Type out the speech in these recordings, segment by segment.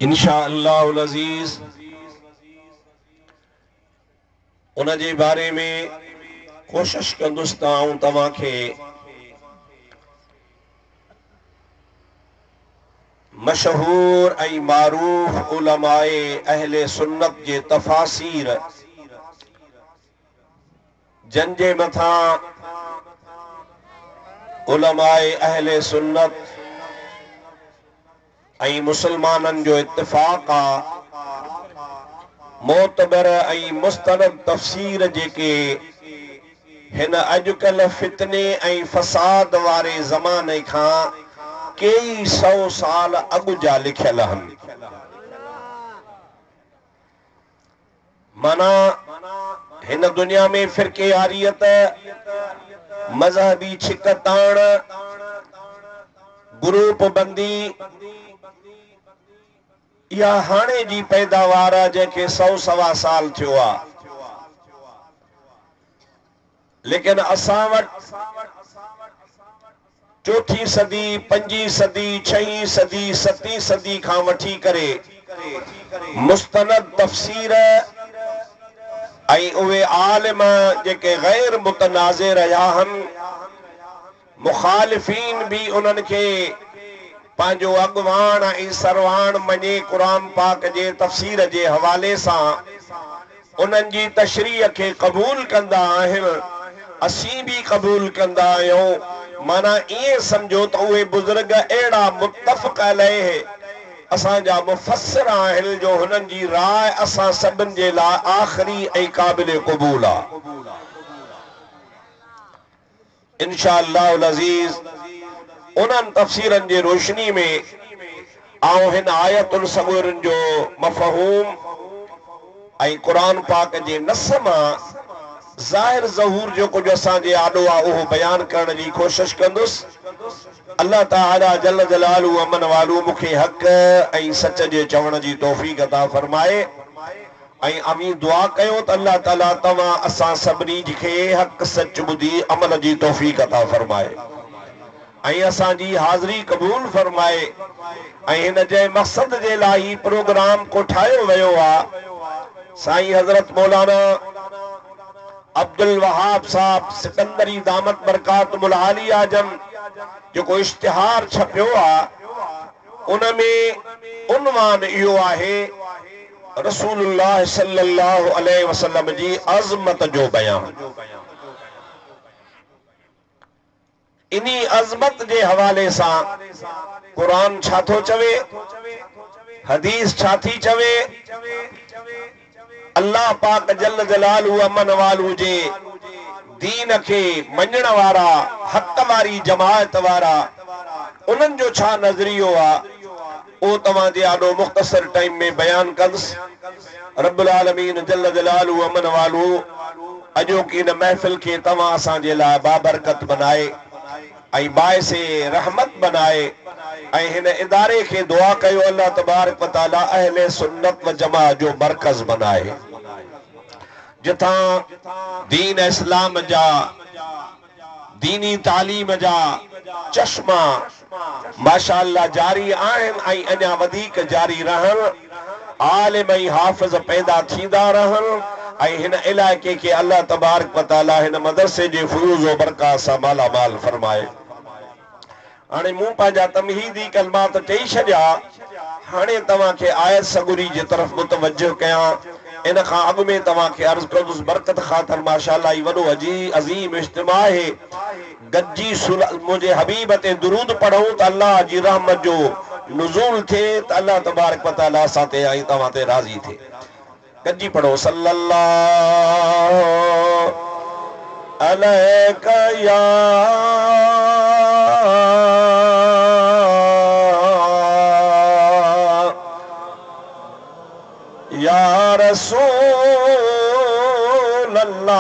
इंशाअल्लाहुल अज़ीज़ उन जे बारे में कोशिश कंदुसि त तव्हांखे मशहूर ऐं मारूफ उलमाए अहले सुन्नत जे तफ़ासीर जंहिंजे मथां उलमाए अहले सुन्नत ऐं मुसलमाननि जो इत्तिफ़ाक़ आहे मोतबर ऐं मुस्तनद तफ़सीर जेके हिन अॼुकल्ह फितने ऐं फसाद वारे ज़माने खां कई सौ साल अॻु जा लिखियल आहिनि। माना हिन दुनिया में फिरक़ेयारियत, मज़हबी छिकताण, ग्रुप बंदी इहा हाणे जी पैदावार आहे जंहिंखे 100-125 साल थियो आहे। लेकिन असां वटि 4हीं सदी, 5हीं सदी, 6हीं सदी, 7हीं सदी खां वठी करे मुस्तनद तफ़सीर ऐं उहे आलिम जेके गैर मुतनाज़े रहिया आहिनि, मुखालिफ़ीन भी उन्हनि खे पंहिंजो अॻवान ऐं सरवान मञे क़ुरान पाक जे तफ़सीर जे हवाले सां उन्हनि जी तशरीह खे क़बूल कंदा आहिनि। असीं भी क़बूल कंदा आहियूं। माना ईअं सम्झो त उहे बुज़ुर्ग अहिड़ा मुत्तफ़क़ अलैह असांजा मुफ़स्सिर आहिनि जो हुननि जी राय असां सभिनि जे लाइ आख़िरी ऐं क़ाबिल क़बूल आहे। इंशाअल्लाहुल अज़ीज़ उन्हनि तफ़सीरनि जे रोशनी में आऊं हिन आयतुल सगूरनि जो मफ़हूम ऐं क़ुरान पाक जे नस मां ज़ाहिर ज़हूर जो कुछ असांजे आॾो आहे उहो बयान करण जी कोशिश कंदुसि। अल्लाह ताला जल जलालहू अमन वालू मूंखे हक़ ऐं सच जे चवण जी तौफ़ीक़ अता फरमाए ऐं अमीं दुआ कयो त अल्लाह ताला तव्हां असां सभिनी खे हक़ सच ॿुधी अमल जी तौफ़ीक़ अता फरमाए ऐं असांजी हाज़िरी क़बूल फरमाए ऐं हिन जे मक़सद जे लाइ ही प्रोग्राम को ठाहियो वियो आहे। साईं हज़रत मौलाना अब्दुल वहाब साहब सिकंदरी दामत बरकातुहुल आलिया जन जेको इश्तिहार छपियो आहे उन में उन्वान इहो आहे रसूलुल्लाह सल्लल्लाहु अलैहि वसल्लम जी अज़मत जो बयान। इन्ही अज़मत जे हवाले सां कुरान छा थो चवे, हदीस छा थी चवे, अल्लाह पाक जल जलालहू अमन वालू जे दीन के मञण वारा हक़ वारी जमायत वारा उन्हनि जो छा नज़रियो आहे ओ तव्हां जे आॾो मुख़्तसर टाइम में बयान कंदुसि। रब्बुल आलमीन जल जलालहू अमन वालू अॼोकी इन महफ़िल खे तव्हां असांजे लाइ बाबरकत बनाए ऐं बाइसे रहमत बनाए ऐं हिन इदारे खे दुआ कयो अल्लाह तबारक व तआला अहले सुन्नत व जमाअत जो मरकज़ बनाए जिथां दीन इस्लाम जा दीनी तालीम जा चश्मा माशाअल्लाह जारी आहिनि ऐं अञा वधीक जारी रहनि, आलिम ऐं हाफ़िज़ पैदा थींदा रहनि ऐं हिन इलाइक़े के अल्लाह तबारक व तआला हिन मदरसे जे फ़ुयूज़ व बरक़ात सां मालामाल फरमाए। हाणे मूं पंहिंजा तमहीदी कलमात चई छॾिया, हाणे तव्हांखे आयत सगुरी जे तरफ़ मुतवजो कयां। इन खां अॻु में तव्हांखे अर्ज़ कंदुसि बरकत ख़ातिर माशाअल्लाह ही वॾो अज़ीम इज्तिमा आहे। गॾिजी मुंहिंजे हबीब ते दुरूद पढ़ूं त अल्लाह जी रहमत जो नुज़ूल थिए त अल्लाह तबारक व तआला असां ते ऐं तव्हां ते राज़ी थिए। गॾिजी पढ़ो सल्लल्लाहु अलैका या रसूल अल्लाह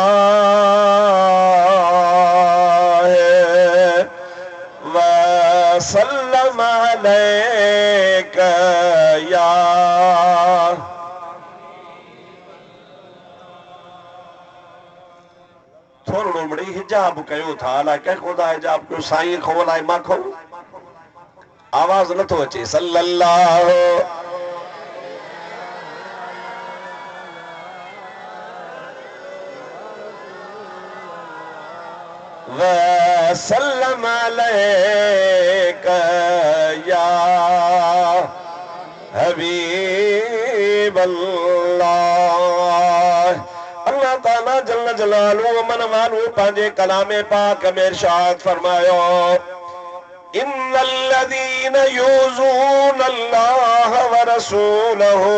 व सल्लम अलैका या थोरो मिड़ी हिजाब कयो था अलाए कंहिं ख़ुदा हिजाब कयो साईं खोलाए मां खो आवाज़ नथो अचे। सल्लल्लाहु वसल्लम अलैका या हबीबल्लाह। अल्लाह ताला जल्ल जलालुहु मन वालू पंहिंजे कलामे पाक में इरशाद फरमायो, इन्नल्लज़ीना यूज़ूना अल्लाह व रसूलहु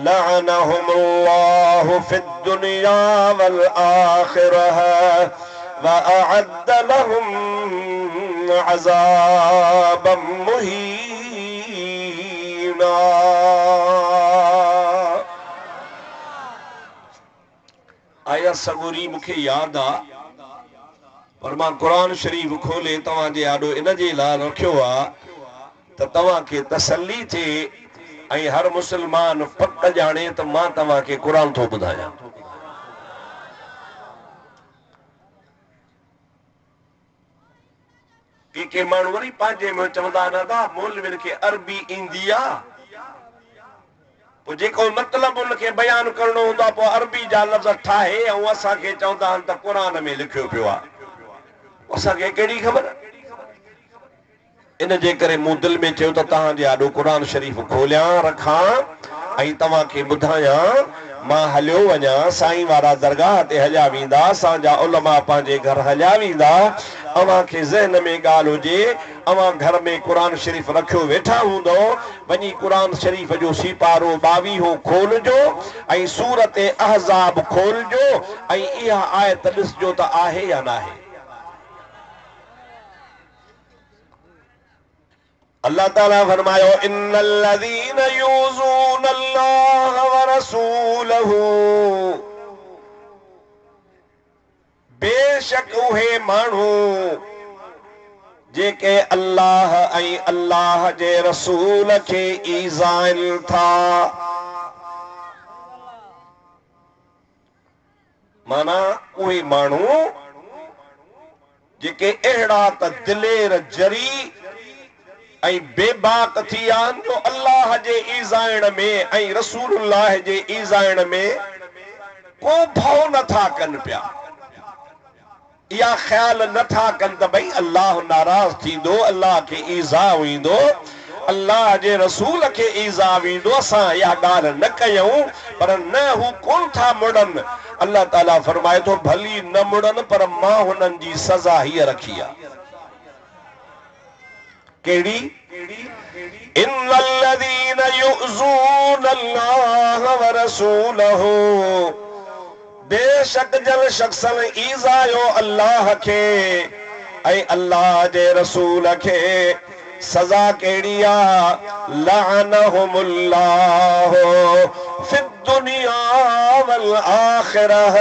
लअनहुमुल्लाहु फिद्दुनिया वल आखिरह व अअद्द लहुम अज़ाबम मुहीना। आया सगोरी मुखे याद आ, पर मां कुरान शरीफ खोले तव्हां जे आॾो इन जे लाइ रखियो आहे त तव्हां खे तसल्ली थिए ऐं हर मुस्लमान पक ॼाणे त मां तव्हां खे कुरान थो ॿुधायां। के माण्हू वरी पंहिंजे में चवंदा न था मौलवियुनि खे अरबी ईंदी आहे, पोइ जेको मतिलबु उनखे बयानु करणो हूंदो आहे पोइ अरबी जा लफ़्ज़ ठाहे ऐं असांखे चवंदा आहिनि त क़ुरान में लिखियो पियो आहे। असांखे कहिड़ी ख़बर? इन जे करे मूं दिलि में चयो त तव्हांजे आॾो क़ुरान शरीफ़ खोलियां रखां ऐं तव्हांखे ॿुधायां। मां हलियो वञा, साईं वारा दरगाह ते हलिया वेंदा, असांजा उलमा पंहिंजे घर हलिया वेंदा। अव्हांखे ज़हन में ॻाल्हि हुजे, अव्हां घर में क़ुरान शरीफ़ रखियो वेठा हूंदो, वञी क़ुरान शरीफ़ जो सीपारो 22 खोलजो ऐं सूरत अहज़ाब खोलजो ऐं इहा आयत ॾिसजो त आहे या न आहे। अल्लाह ताला फरमायो, इन्नल्लज़ीना यूज़ूना अल्लाह व रसूलहु, बेशक उहे माण्हू जेके अल्लाह ऐं अल्लाह जे रसूल खे ईज़ाइनि था। माना उहे माण्हू जेके अहिड़ा त दिलेर जरी ऐं बेबाक थी विया आहिनि जो अल्लाह जे ईज़ाइण में ऐं रसूलुल्लाह जे ईज़ाइण में को भउ नथा कनि पिया, या ख्याल नथा कनि त भई अल्लाह नाराज़ थींदो, अल्लाह खे ईज़ा ईंदो, अल्लाह जे रसूल खे ईज़ा ईंदो। असां इहा ॻाल्हि न कयूं, पर न हू कोन था मुड़नि। अल्लाह ताला फरमाए थो, भली न मुड़नि पर मां हुननि जी सज़ा हीअ रखी आहे। केड़ी? इन्नल्लज़ीना युज़ूना अल्लाह व रसूलहु, बेशक जल शख्सन ईज़ायो अल्लाह खे ऐं अल्लाह जे रसूल खे, सज़ा केड़ी आहे? लअनहुमुल्लाहु फिद्दुनिया वल आखिरह,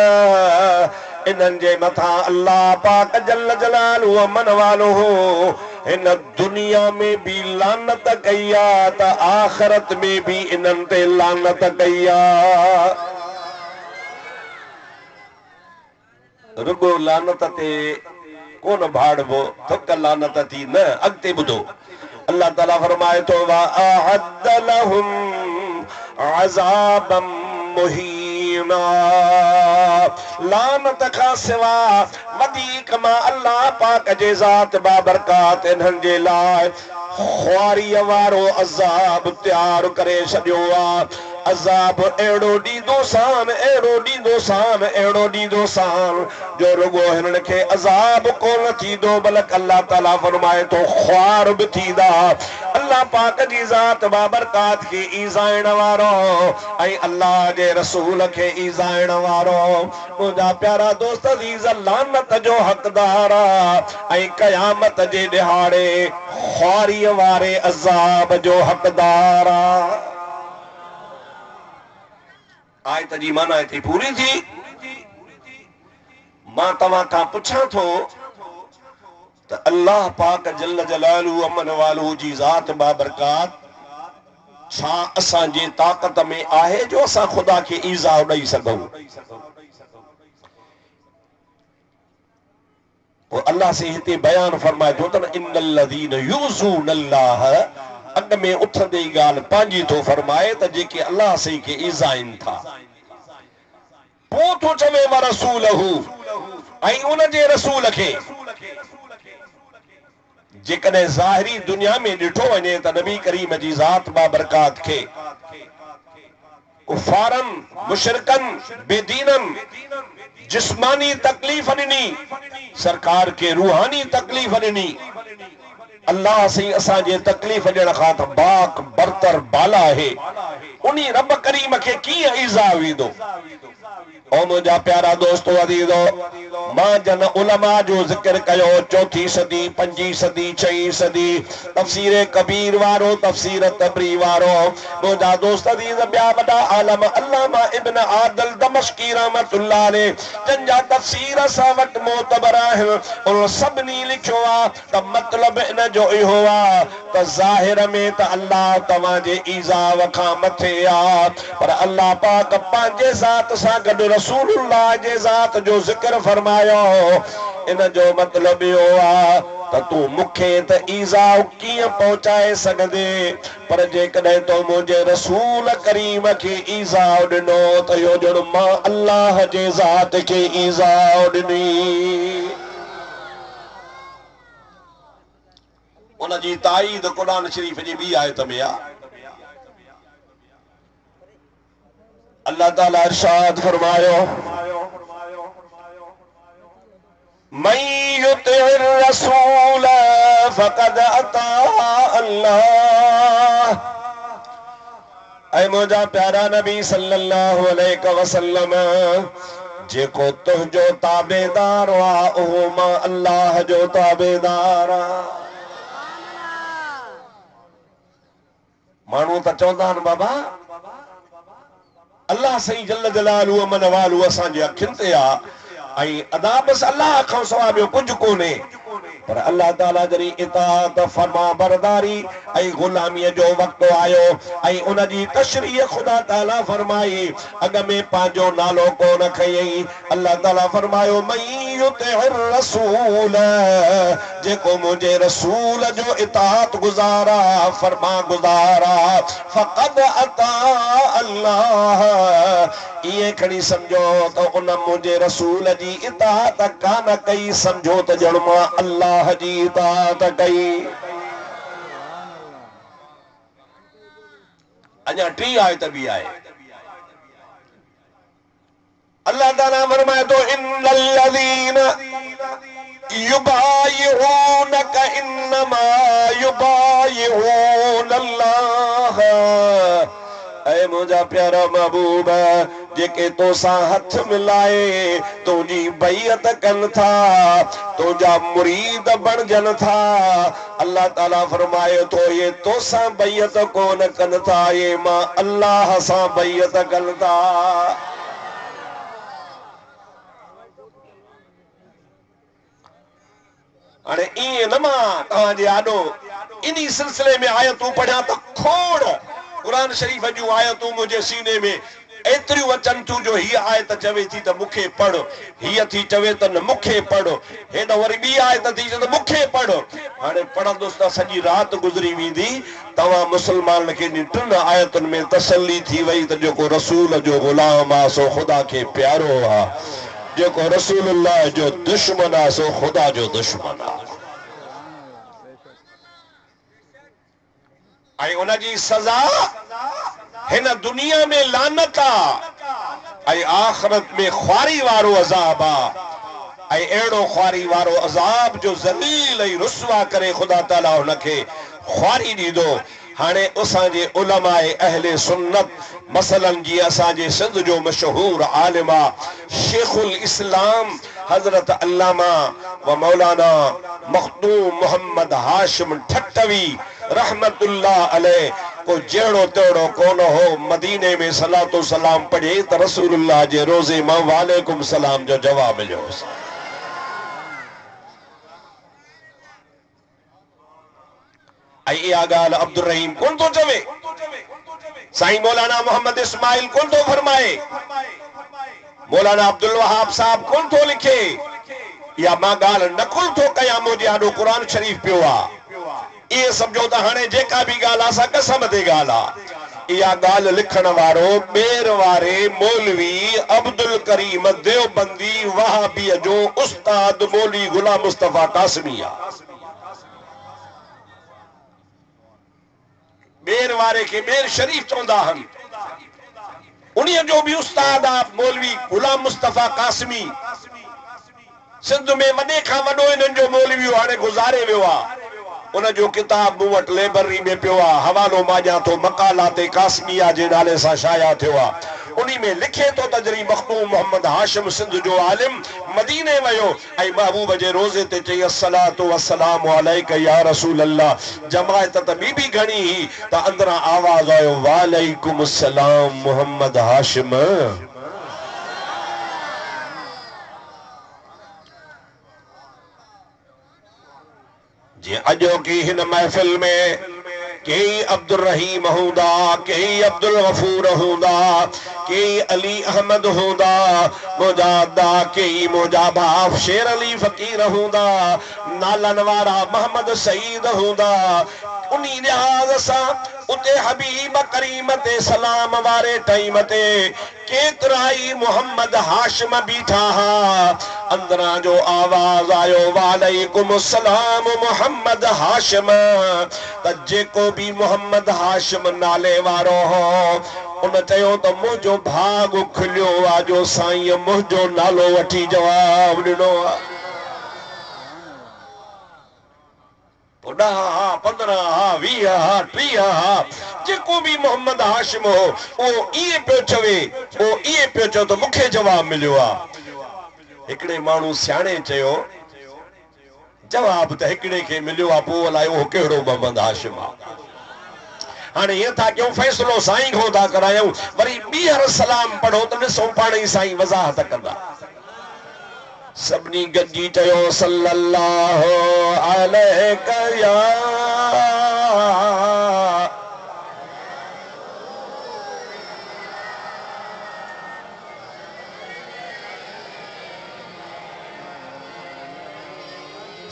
इन्हनि जे मथां अल्लाह पाक जल्ल जलालुहु मन वालो इन दुनिया में भी लानत कई आहे त आखिरत में भी इन्हनि ते लानत कई आहे। रुगो लानत ते कोन भाड़बो, थक लानत थी न। अॻिते ॿुधो, अल्लाह ताला फरमाए थो, वअअद्द लहुम अज़ाबम मुहीना, लानत खां सिवा वधीक मां अल्लाह पाक जे ज़ात बाबरकात इन्हनि जे लाइ ख्वारीअ वारो अज़ाब तयार करे छॾियो आहे। अज़ाब अहिड़ो ॾींदो सान, अहिड़ो ॾींदो सान, अहिड़ो ॾींदो सान जो रुगो हिननि खे अज़ाब कोन थींदो, बल्कि अल्लाह ताला फरमाए थो ख्वार बि थींदा। अल्लाह पाक जी ज़ात बाबरकात खे ईज़ाइण वारो ऐं अल्लाह जे रसूल खे ईज़ाइण वारो, मुंहिंजा प्यारा दोस्त अज़ीज़, लानत जो हक़दार आहे ऐं क़यामत जे ॾिहाड़े ख्वारीअ वारे अज़ाब जो हक़दार आहे। आयत जी माना हिते पूरी थी। मां तव्हां खां पुछां थो त अल्लाह पाक जल्ल जलालुहु अमन वालू जी ज़ात बाबरकात छा असांजे ताक़त में आहे जो असां ख़ुदा खे ईज़ा ॾेई सघूं? अल्लाह से हिते बयान फरमाए थो त इन्नल्लज़ीना यूज़ूना अल्लाह, अॻ में उथंदे ई ॻाल्हि पंहिंजी थो फरमाए त जेके अल्लाह से खे ईज़ाइनि था। पोइ थो चवे व रसूलहु, ऐं उन जे रसूल खे जेकॾहिं ज़ाहिरी दुनिया में ॾिठो वञे त नबी करीम जी ज़ात बाबरकात खे कुफारन मुशरिकन बेदीनन जिस्मानी तकलीफ़ ॾिनी, सरकार के रूहानी तकलीफ़ ॾिनी। अल्लाह से असांजे तकलीफ़ ॾियण खां त बाक बरतर बाला आहे। उन्हीं रब करीम खे कीअं ईज़ा वेंदो? ओ मुंहिंजा प्यारा दोस्तो अज़ीज़ो, मां जन उलमा जो ज़िक्र कयो, चौथी सदी, पंजी सदी, छही सदी, तफ़सीर कबीर वारो, तफ़सीर तबरी वारो। मुंहिंजा दोस्त अज़ीज़ ॿिया वॾा आलम अल्लामा इब्न आदिल दमश्की रहमतुल्लाह अलैह जंहिंजा तफ़सीर असां वटि मोतबर आहिनि, उन सभिनी लिखियो आहे त मतिलबु इन जो इहो आहे त ज़ाहिर में त अल्लाह तव्हांजे ईज़ाव खां मथे आहे, पर अल्लाह पाक पंहिंजे ज़ात सां गॾु रसूलुल्लाह जे ज़ात जो ज़िक्र फरमायो। इन जो मतिलबु इहो आहे त तूं मूंखे त ईज़ा कीअं पहुचाए सघंदे, पर जेकॾहिं तो मुंहिंजे रसूल करीम खे ईज़ा ॾिनो त इहो ॼण मां अल्लाह जे ज़ात खे ईज़ा ॾिनी। उन जी ताईद क़ुरान शरीफ़ जी ॿी आयत में आहे। अल्लाह ताला इरशाद फरमायो, मन युतिइर रसूल फक़द अता अल्लाह। ऐ मुंहिंजा प्यारा नबी सल्लल्लाहु अलैहि वसल्लम, जेको तुंहिंजो ताबेदार आहे उहो मां अल्लाह जो ताबेदार आहियां। माण्हू त चवंदा आहिनि बाबा अल्लाह सही जल जलालु मन वालू असांजे अखियुनि ते आहे ऐं अदा बस अल्लाह खां सवाइ ॿियो कुझु कोन्हे, पर अल्लाह ताला जॾहिं इताअत फरमा बरदारी ऐं ग़ुलामीअ जो वक़्तु आयो ऐं उन जी तशरीह ख़ुदा ताला फरमाई, अॻ में पंहिंजो नालो कोन खयईं। अल्लाह ताला फरमायो, मन युतिइर रसूल, जेको मुंहिंजे रसूल जो इताअत गुज़ारा फरमा गुज़ारा, फ़क़द अता अल्लाह, इहे खणी सम्झो त उन मुंहिंजे रसूल जी इताअत कान कई, सम्झो त ॼण मां अल्लाह जी इताअत कई। अञा टी आयत बि आहे। अल्लाह ताला फरमाए थो, इन्नल लज़ीना युबायिऊनक इन्नमा युबायिऊन अल्लाह। ऐ मुंहिंजा प्यारा महबूब, जेके तोसां हथ मिलाए तुंहिंजी बैयत कनि था, तुंहिंजा मुरीद बणजनि था, अल्लाह ताला फरमाए थो ये तोसां बैयत कोन कनि था, ये मां अल्लाह सां बैयत कनि था। हाणे ईअं न मां तव्हांजे आॾो इन्ही सिलसिले में आयतूं पढ़ियां त खोड़ क़ुरान शरीफ़ जूं आयतूं मुंहिंजे सीने में एतिरियूं अचनि थियूं जो हीअ आयत चवे थी त मूंखे पढ़, हीअ थी चवे त न मूंखे पढ़, हेॾ वरी ॿी आयत थी चवे त मूंखे पढ़। हाणे पढ़ंदुसि त सॼी राति गुज़री वेंदी। तव्हां मुस्लमान खे टिनि आयतुनि में तसल्ली थी वई त जेको रसूल जो ग़ुलाम आहे सो ख़ुदा खे प्यारो आहे, जेको रसूलुल्लाह जो दुश्मन आहे सो ख़ुदा जो दुश्मन आहे। ऐं उन जी सज़ा हिन दुनिया में लानत आहे ऐं आख़िरत में ख्वारी वारो अज़ाब आहे। ऐं अहिड़ो ख्वारी वारो अज़ाब जो ज़लील ऐं रुसवा करे ख़ुदा ताला हुनखे ख्वारी ॾींदो। हाणे असांजे उलमाए अहले सुन्नत मसलन जी असांजे सिंध जो मशहूर आलिम शेखुल इस्लाम हज़रत अल्लामा व मौलाना मखदूम मोहम्मद हाशिम ठट्टवी रहमतुल्लाह अलैह को जहिड़ो तहिड़ो कोन हो, मदीने में सलातो सलाम पढ़े त रसूलुल्लाह जे रोज़े मां वालेकुम सलाम जो जवाब मिलियो। ऐं इहा ॻाल्हि अब्दुल रहीम कोन थो चवे, साईं मौलाना मोहम्मद इस्माइल कोन थो फरमाए, मौलाना अब्दुल वहाब साहब कोन थो लिखे, या मां ॻाल्हि नकुल थो कयां, मुंहिंजे आॾो क़ुरान शरीफ़ पियो आहे। इहे सम्झो त हाणे जेका बि ॻाल्हि आहे सा कसम ते ॻाल्हि आहे। या गाल लिखण वारो बेर वारे मौलवी अब्दुल करीम देवबंदी वहाबी जो उस्ताद मौलवी गुलाम मुस्तफा कासमी आ। बेर वारे के बेर शरीफ चौंदा हन, उन्हीं जो भी उस्ताद आ मौलवी गुलाम मुस्तफा कासमी। सिंध में वॾे खां वॾो इन्हनि जो मौलवी हाणे गुज़ारे वियो आहे। उन जो किताब मूं वटि लाइब्रेरी में पियो आहे, हवालो मां ॾियां थो, मकालात कासमिया जे नाले सां शाया थियो आहे। उन्हीं में लिखे तो तजरी मखदूम मोहम्मद हाशिम सिंध जो आलिम मदीने वयो ऐं महबूब जे रोज़े ते चई अस्सलातु वस्सलामु अलैका या रसूल अल्लाह। जमायत त ॿी बि घणी ही त अंदरां आवाज़ आयो वालेकुम अस्सलाम मोहम्मद हाशिम। जी अजो की हिन महफिल में कई अब्दुल रहीम हूंदा, कई अब्दुल गफूर हूंदा, कई अली अहमद हूंदा, मुजादा कई मुजाबा शेर अली फकीर हूंदा, नालन वारा मोहम्मद सईद हूंदा। उन्हीं लिहाज सां उते हबीब करीम ते सलाम वारे टाइम ते केतराई मोहम्मद हाशिम बीठा हा। अंदरां जो आवाज आयो वालेकुम सलाम मोहम्मद हाशिम। त जेको भी मोहम्मद हाशिम नाले वारो हो उन चयो त मुंहिंजो भाग खुलियो आ जो साईं मुंहिंजो नालो वठी जवाब ॾिनो आ। 15 हा 20 हा 30 हा जेको भी मोहम्मद हाशिम हो वो इए पियो चवे, वो इए पियो चवे तो मुखे जवाब मिलियो आ। हिकड़े माण्हू सियाणे चयो जवाब त हिकड़े के मिलियो आ, पोइ अलाए वो कहिड़ो मोहम्मद हाशिम आ। हाणे ये था क्यों फैसलो साईं को था करायूं, वरी ॿीहर सलाम पढ़ो त ॾिसो पाण ई साईं वज़ाहत कंदा। सबनी गजी चयो सल्लल्लाहु अलैका या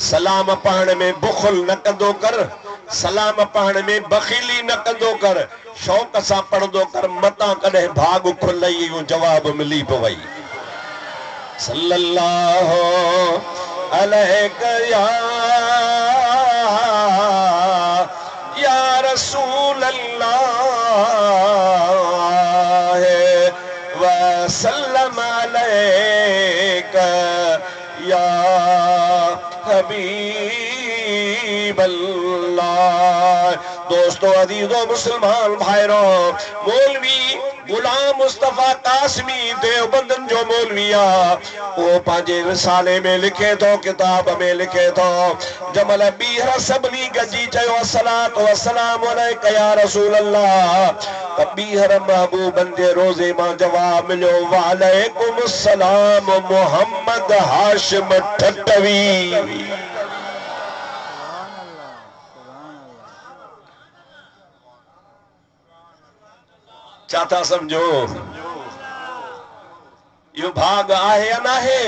सलाम पढ़ने में बुखल न कंदो कर, सलाम पढ़ने में बखीली न कंदो कर, शौक सां पढ़ंदो कर, मता कॾहिं भाग खुलई जवाब मिली पवई। सल्लल्लाहु अलैका या रसूल अल्लाह व सल्लम अलैका या हबीब अल्लाह। दोस्तों अजीजों मुसलमान भाइरों, मौलवी गुलाम मुस्तफा कासमी देवबंदन जो मौलवी आ, वो पांजे रिसाले में लिखे तो, किताब में लिखे तो जमल बीहर सबनी गजी चयो अस्सलातु वस्सलामु अलैका या रसूल अल्लाह। त बीहर महबूबन जे रोज़े मां जवाब मिलियो वालेकुम अस्सलाम मोहम्मद हाशिम ठटवी। चाहता समझो यो भाग आहे या नाहे,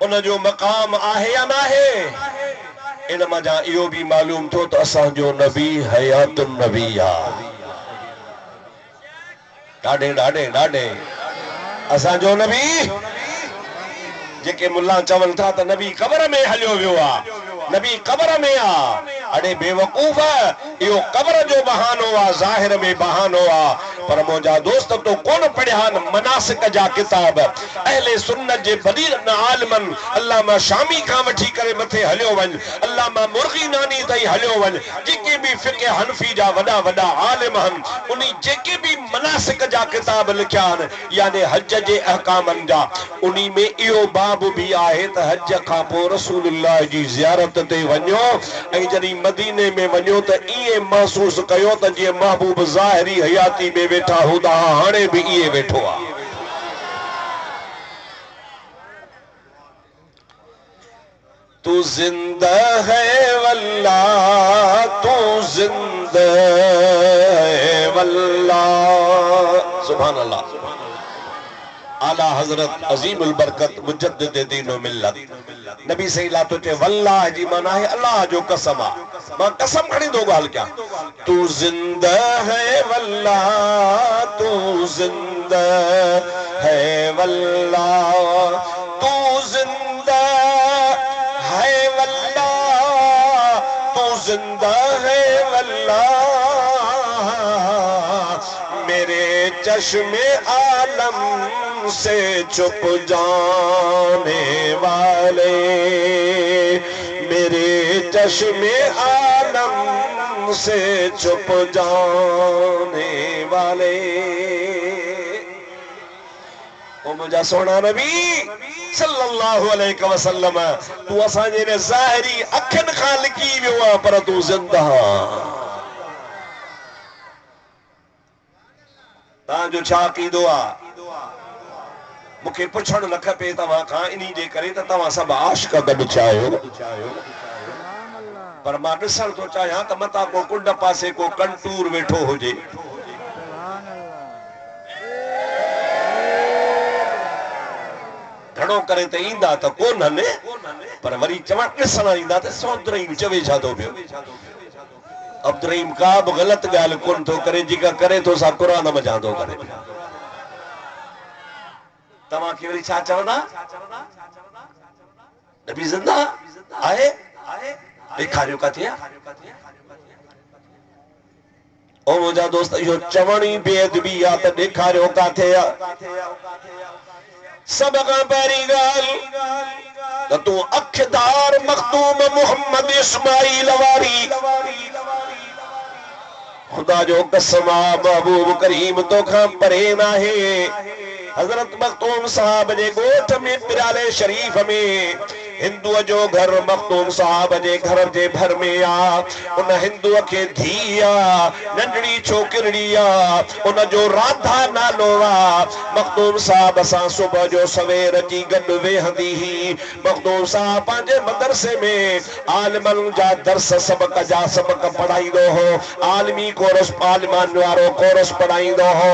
उन जो मकाम आहे या नाहे। इन मजा इहो भी मालूम थो त असांजो नबी हयातुन नबी आ। ॾाढे ॾाढे ॾाढे असांजो नबी जेके मुल्ला चवनि था त नबी कब्र में हलियो वियो आ, नबी कब्र में आ। अरे बेवकूफ यो कब्र जो बहानो आ, ज़ाहिर में बहानो आ। पर मुंहिंजा दोस्त तो कौन पढ़िया मनासिक जा किताब अहले सुन्नत जे बदीर आलिमन अल्लामा शामी का वठी करे मथे हलियो वञ, अल्लामा मुर्गी नानी ताईं हलियो वञ, जेके भी फिक़े हनफी जा वॾा वॾा आलिम हन उन्हीं जेके भी मनासिक जा किताब लिखिया हन यानी हज जे अहकामन जा, उन्हीं में इहो बाब भी आहे त हज खां पोइ रसूलुल्लाह जी ज़ियारत ते वञो ऐं जॾहिं मदीने में वञो त इए महसूस कयो त जीअं महबूब ज़ाहिरी हयाती में वेठा हूंदा, हाणे भी इए वेठो आ। तू जिंदा है वल्लाह, तू जिंदा है वल्लाह। सुभान अल्लाह। आला हजरत अजीमुल बरकत मुजद्दिद दीन व मिल्लत नबी सही तो चे वल्लाह जी माना है अल्लाह जो कसम आ मां कसम खणी दो गाल क्या तू जिंदा है वल्लाह तू जिंदा है वल्लाह तू जिंदा है वल्लाह तू जिंदा है वल्लाह मेरे चश्मे आलम से छुप जाने वाले मेरे चश्मे आलम से छुप जाने वाले ओ मुझा सोना नबी सल्लल्लाहु अलैहि वसल्लम तू असांजे ने ज़ाहिरी अखन खां लिकी वियो आहे पर तू ज़िंदा तांजो छा कीदो आहे मुखे पुछण न खपे तव्हां खां इन्ही जे करे त तव्हां सब आशिक गॾु चाहियो पर मां ॾिसण थो चाहियां त मता को कुंड पासे को कंटूर वेठो हुजे घणो करे त ईंदा त कोन्हनि पर वरी चवण ॾिसण ईंदा त सौंदरई चवे छा थो पियो अब्दुर्रहीम का बि ग़लत ॻाल्हि कोन थो करे जेका करे थो सा क़ुरान मज़ा थो करे तव्हांखे वरी छा चवंदा नबी ज़िंदा आहे ॾेखारियो किथे आहे ओ मुंहिंजा दोस्त इहो चवण ई बेअदबी आहे त ॾेखारियो किथे आहे सब खां पहिरीं ॻाल्हि त तूं अखदार मखदूम मोहम्मद इस्माइल वारी खुदा जो कसम आहे महबूब करीम तोखां परे नाहे हजरत मखदूम साहब जे ॻोठ में पिराले शरीफ में हिंदुअ जो घर मखदूम साहब जे घर जे भर में आ उन हिंदुअ के धी आ नंढड़ी छोकिरड़ी आ उन जो राधा नालो आ मखदूम साहब सां सुबह जो सवेर जी गॾु वेहंदी ही मखदूम साहब पंहिंजे मदरसे में आलिमन जा दर्स सबक जा सबक पढ़ाईंदो हो आलमी कोर्स आलिमान वारो कोर्स पढ़ाईंदो हो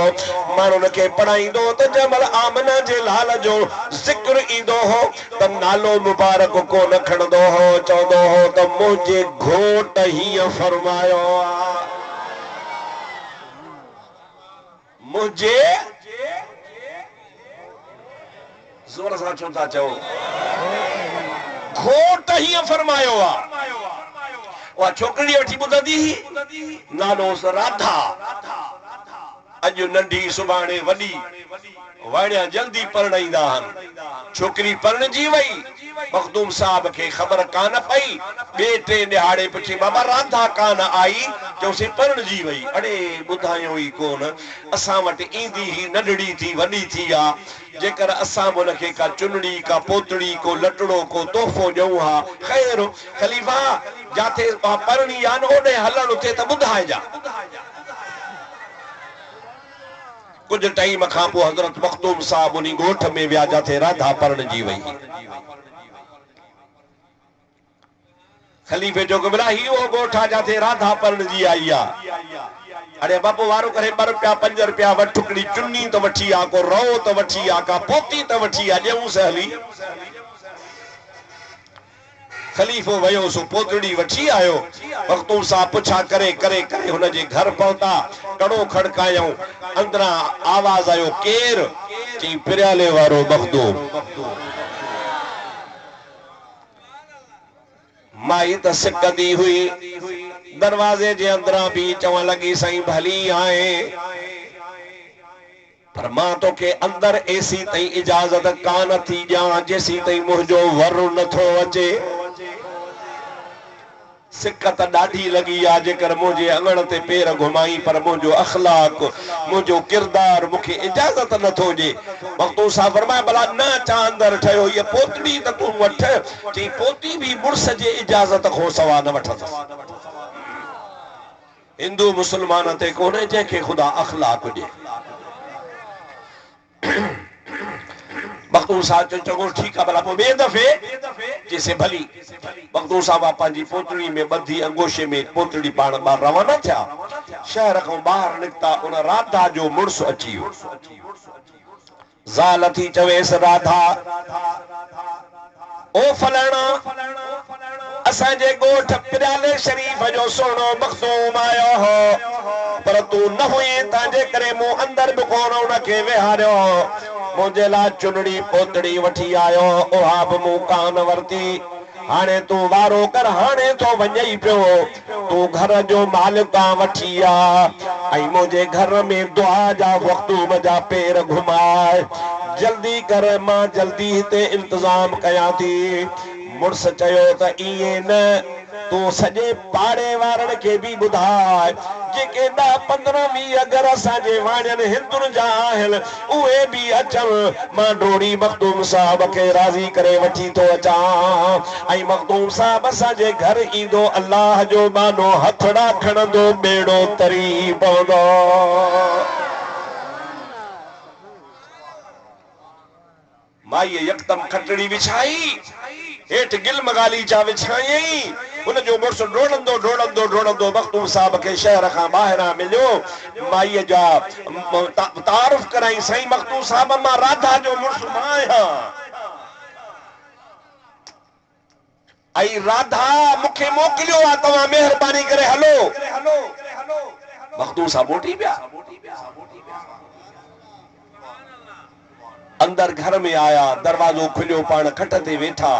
माण्हुनि खे पढ़ाईंदो त जमल आमना जे लाल जो ज़िक्र ईंदो हो त नालो मुबारक को न खणंदो हो चवंदो हो त मुंहिंजे घोट हीअं फरमायो आहे मुंहिंजे ज़ोर सां छो था चओ घोट हीअं फरमायो आहे उहा छोकिरी वठी ॿुधंदी नालो राधा अॼु नंढी सुभाणे वॾी वाणिया जल्दी परणाईंदा आहिनि छोकिरी परणजी वई मखदूम साहब के खबर कान पई ॿिए टे ॾिहाड़े पुछी बाबा राधा कान आई चयोसीं परणजी वई अड़े ॿुधायो ई कोन असां वटि ईंदी ही नंढड़ी थी वॾी थी आ जेकर असां उनखे का चुनड़ी का पोतड़ी को लटड़ो को तोहफ़ो ॾियूं हा ख़ैर ख़लीफ़ा जाते परणी आ न ओॾे हलण थिए त ॿुधाइजा कुछ टाइम खां पोइ हजरत मखदूम साहब उन्हीं ॻोठ में विया जाते राधा परणजी वई खलीफे जो गुमरा ही वो ॻोठ जाते राधा परणजी आई आहे अरे बापू वारो करे 2 रुपया 5 रुपया वठ टुकड़ी चुन्नी तो वठी आ को रो तो वठी आ का पोती तो वठी आ ॾियूं सहली खलीफो वयो सो पोतड़ी वठी आयो मखदूम साहब पुछा करे करे करे हुन जे घर पहुता कड़ो खड़कायूं अंदरा आवाज आयो केर चई पिराले वारो मखदूम माई त सिकंदी हुई दरवाजे जे अंदरा भी चवण लगी साईं भली आए पर मां तो के अंदर एसी तई इजाजत कान थी ॼां जेसी तई मुंहिंजो वर नथो अचे सिकत ॾाढी लगी आ जेकर मुझे अंगण ते पैर घुमाई पर मुझो अखलाक मुझो किरदार मुखे इजाजत न थो जे मखदूम साहब फरमाए भला न चा अंदर ठयो ये पोतड़ी त तू वठ ची पोती भी मुर्स जे इजाजत खो सवा न वठंदस हिंदू मुसलमान ते कोने जेके खुदा अखलाक दे मखदूम साहब चङो ठीक है भला पो बे दफे जैसे भली मखदूम साहब पंहिंजी पोतड़ी में बधी अंगोशे में पोतड़ी पाण ॿाहिरि रवाना थिया शहर खां ॿाहिरि निकिता उन राधा जो मुड़ुस अची वियो ज़ाल थी चवेस राधा, ओ फलाणा असांजे ॻोठ पिराले शरीफ जो सोनो मखदूम आयो हो, पर तू न हुई तंहिंजे करे मूं अंदर बि कोन उनखे विहारियो। मुंहिंजे लाइ चुनड़ी पोतड़ी वठी आयो, उहा बि मूं कान वरिती। हाणे तू वारो कर, हाणे तो वञई पियो, तू घर जो मालिका वठी आ ऐं मुंहिंजे घर में दुआ जा वक़्तूम जा पेर घुमाए। जल्दी कर, मां जल्दी हिते इंतजाम कयां थी। मुड़स चयो त इएं न, तू सॼे पाड़े वारनि खे बि ॿुधाए, जेके 10-15-20 अगर असांजे वाणियुनि हिंदुनि जा आहिनि उहे बि अचनि। मां डोड़ी मखदूम साहब खे राज़ी करे वठी थो अचां ऐं मखदूम साहब असांजे घर ईंदो, अल्लाह जो मानो हथड़ा खणंदो, बेड़ो तरी पवंदो। माईअ यकदम खटड़ी विछाई, हेठ गिल मगाली चा विछाई। उनजो मुड़स डोड़ंदो डोड़ंदो डोड़ंदो मखदूम साहब के शहर खां ॿाहिरां मिलियो। माईअ जा तारुफ कराई, साईं मखदूम साहब मां राधा जो मुड़स मां आहियां ऐं राधा मूंखे मोकिलियो आहे, तव्हां महिरबानी करे हलो। मखदूम साहब मोटी पिया। अंदर घर में आया, दरवाजो खुलियो, पाण खट ते वेठा।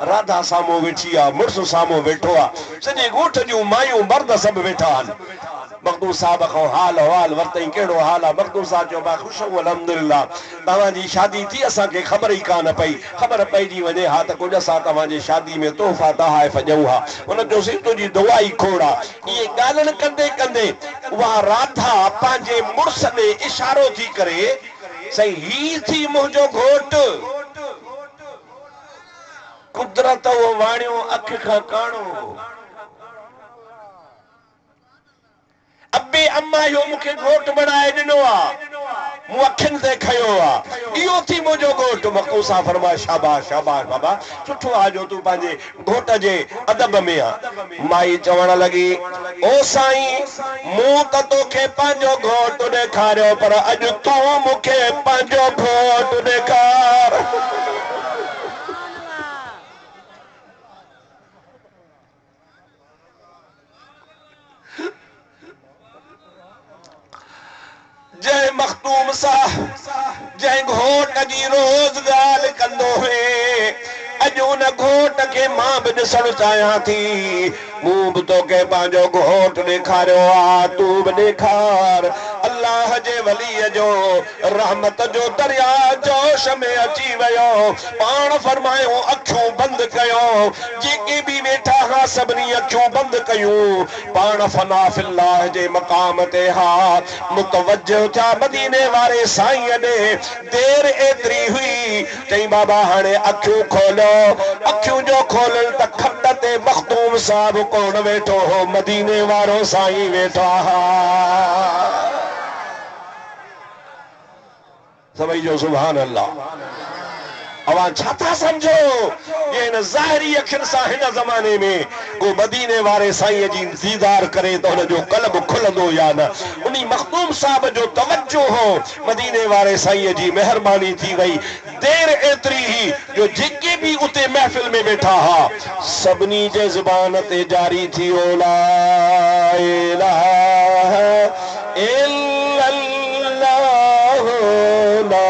राधा सामो वेठी आ, मुड़स सामो वेठो आ, सॼे ॻोठ जूं मायूं मर्द सभु वेठा आहिनि। मखदूम साहब खां हाल अहवाल वरितई, कहिड़ो हाल आहे? मखदूम साहब चयो, मां ख़ुशि हूं अल्हम्दुलिल्लाह, तव्हांजी शादी थी, असांखे ख़बर ई कान पई। ख़बर पइजी वञे हा त कुझु असां तव्हांजे शादी में तोहफ़ा तहाइफ़ ॾियूं हा। हुन चयो, साईं तुंहिंजी दुआ ई खोड़ आहे। इहे ॻाल्हियुनि कंदे कंदे उहा राधा पंहिंजे मुड़स ॾे इशारो थी करे, सही ही थी मुंहिंजो घोट। कुदरत वो वाणियो अख खां काणो, अबे अम्मा इहो मूंखे घोट बणाए ॾिनो आहे, मूं अखियुनि ते खयो आहे, इहो थी मुंहिंजो घोट। मखदूम साहब फरमाए, शाबाश शाबाश बाबा, सुठो आहे जो तूं पंहिंजे घोट जे अदब में आहे। माई चवण लॻी, ओ साईं, मूं त तोखे पंहिंजो घोट ॾेखारियो, पर अॼु तूं मूंखे पंहिंजो घोट ॾेखार। जय मखदूम साहब, जय घोट जी रोज़ ॻाल्हि कंदो हुए, अॼु उन घोट खे मां बि ॾिसणु चाहियां थी। मूं बि तोखे पंहिंजो घोट ॾेखारियो आहे, तूं बि ॾेखार। अल्लाह जे वलीअ जो रहमत जो दरिया जोश में अची वियो। पाण फरमायो, अखियूं बंदि कयो। जेके बि वेठा हा सभिनी अखियूं बंदि कयूं। पाण फना फिल्लाह जे मक़ाम ते हा, मुतवज्जो थिया मदीने वारे साईं ॾे। देर एतिरी हुई, चईं बाबा हाणे अखियूं खोलो। अखियूं जो खोलनि त खट ते मखदूम साहब कोन वेठो हो, मदीने वारो साईं वेठा हा। सभई जो सुभान अल्लाह। अवां छा था समझो, ये इन ज़ाहिरी अखियुनि सां हिन ज़माने में को मदीने वारे साईं जी दीदार करे तो हुनजो क़ल्ब खुलंदो या न? उन्ही मखदूम साहब जो तवज्जो हो, मदीने वारे साईं जी मेहरबानी थी वई। देर एतिरी ही जो जेके भी उते महफिल में वेठा हा, सभिनी जे ज़ुबान ते जारी थी वियो, ला इलाहा इल्लल्लाह, ला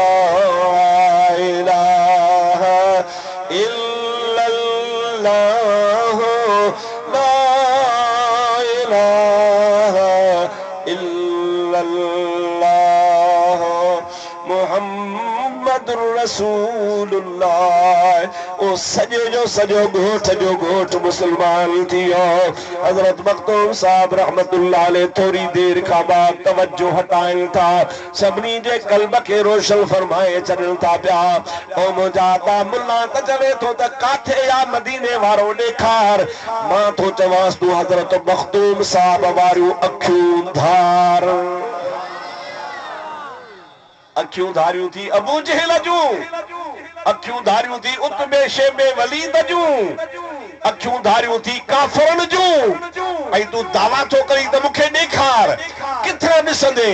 रसूलुल्लाह। ओ सॼे जो सॼो घोट मुसलमान थी वियो। हज़रत मखदूम साहब रहमतुल्लाह अलैह थोड़ी देर खां बाद तवज्जो हटाइनि था, सभिनी जे क़ल्ब खे रोशन फरमाए छॾनि था पिया। ओ मुंहिंजा ता मुल्ला त चवे थो त काथे या मदीने वारो ॾेखार। मां थो चवांसि तूं हज़रत मखदूम साहब वारियूं अखियूं धार। अखियूं धारियूं थी अबू जहल जूं, अखियूं धारियूं थी उतबे शेबे वलीद जूं। अखियूं धारियूं थी काफ़रनि जूं ऐं तूं दावा थो करी त मूंखे ॾेखार किथे ॾिसंदे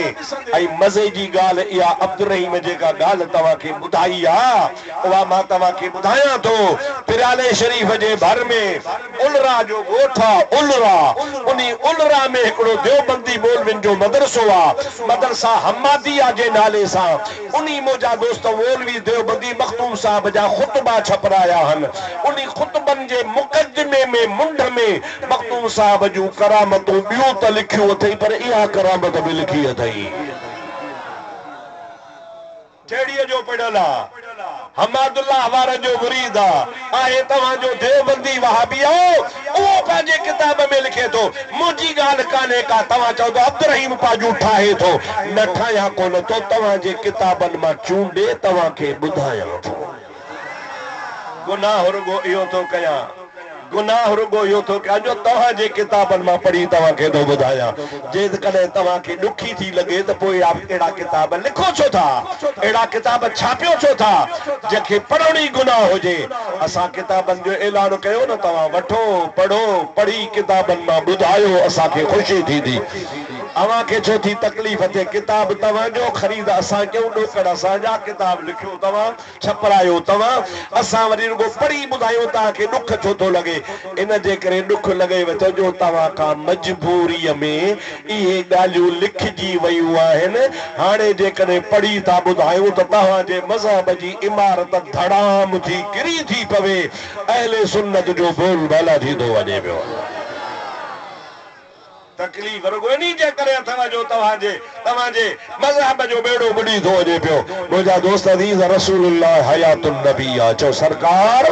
ऐं मज़े जी ॻाल्हि इहा अब्दुल रहीम जेका ॻाल्हि तव्हांखे ॿुधाई आहे उहा मां तव्हांखे ॿुधायां थो पिराले शरीफ़ जे भर में उलरा जो ॻोठ आहे उलरा उन उलरा में हिकिड़ो देवबंदी मौलवियुनि जो मदरसो आहे मदरसा हम्मादिया जे नाले सां उन्ही मुंहिंजा दोस्त मौलवी देवबंदी मखदूम साहब जा ख़ुतबा छपराया आहिनि उन ख़ुतबनि जे मुक़दमे में मुंड में मखदूम साहब जूं करामतूं ॿियूं त लिखियूं अथई पर इहा करामत बि लिखी अथई जहिड़ीअ जो पढ़ियल आहे हमादुल्लाह वारनि जो मुरीद आहे तव्हांजो देवबंदी वहाबी आहे उहो पंहिंजे किताब में लिखे थो मुंहिंजी ॻाल्हि कान्हे का तव्हां चओ था अब्दुल रहीम पाजू ठाहे थो न ठाहियां कोन थो तव्हांजे किताबनि मां चूंडे तव्हांखे ॿुधायां थो गुनाह रुगो इहो थो कयां गुनाह रुगो इहो थो कयां जो तव्हांजे किताबनि मां पढ़ी तव्हांखे थो ॿुधायां जेकॾहिं तव्हांखे ॾुखी थी लॻे त पोइ अहिड़ा किताब लिखो छो था अहिड़ा किताब छापियो छो था जंहिंखे पढ़ण ई गुनाह हुजे असां किताबनि जो ऐलान कयो न तव्हां वठो पढ़ो पढ़ी किताबनि मां ॿुधायो असांखे ख़ुशी थींदी अव्हांखे छो थी तकलीफ़ थिए किताब तव्हांजो ख़रीद असां कयूं ॾोकड़ असांजा किताब लिखियो तव्हां छपरायो तव्हां असां वरी रुगो पढ़ी ॿुधायूं तव्हांखे ॾुख छो थो लॻे इन जे करे ॾुख लॻे थो जो तव्हां खां मजबूरीअ में इहे ॻाल्हियूं लिखिजी वयूं आहिनि हाणे जेकॾहिं पढ़ी था ॿुधायूं त तव्हांजे मज़हब जी इमारत धड़ाम थी किरी थी पवे अहले सुन्नत जो बोलबाला थींदो वञे पियो तकलीफ़ रुगो इन्ही जे करे अथव जो तव्हांजे मज़हब जो बेड़ो बुॾी थो वञे पियो मुंहिंजा दोस्त अज़ीज़ रसूलुल्लाह हयातुन नबी आहे चओ सरकार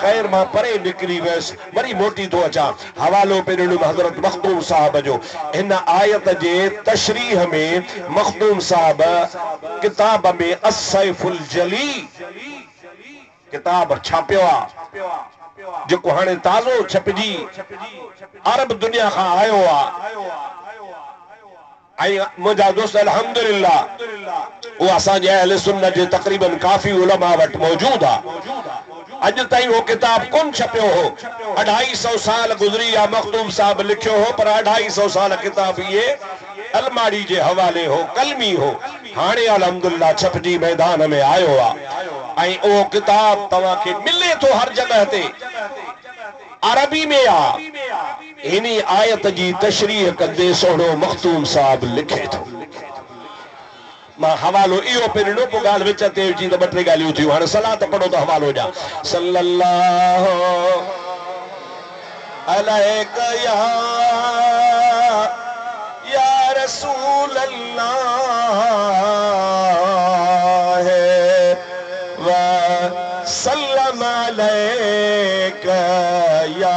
खैर मां परे निकिरी वियसि वरी मोटी थो अचां हवालो पे ॾिनो हज़रत मखदूम साहब जो हिन आयत जे तशरीह में मखदूम साहब किताब में असैफुल जली किताब छापियो आहे जेको हाणे ताज़ो छपजी अरब दुनिया खां आयो आहे ऐं मुंहिंजा दोस्त अल्हम्दुलिल्लाह उहो असांजे अहले सुन्नत जे तक़रीबन काफ़ी उलमा वटि मौजूद आहे अॼु ताईं वो किताब कोन छपियो हो 250 साल गुज़री या मखदूम साहब लिखियो हो पर 250 साल किताब ये अलमारी जे हवाले हो कलमी हो हाणे अल्हम्दुलिल्लाह छपजी मैदान में आयो आहे ऐं उहो किताब तव्हांखे मिले थो हर जगह ते अरबी में आहे इन्ही आयत जी तशरीह कंदे सोढ़ो मखदूम साहब लिखे थो मां हवालो इहो पे ॾिनो पोइ ॻाल्हि विच ते विझी त ॿ टे ॻाल्हियूं थियूं हाणे सलाह त पढ़ो त हवालो ॾियां सल्लल्लाहु अलैका या रसूल अल्लाह व सल्लम अलैका या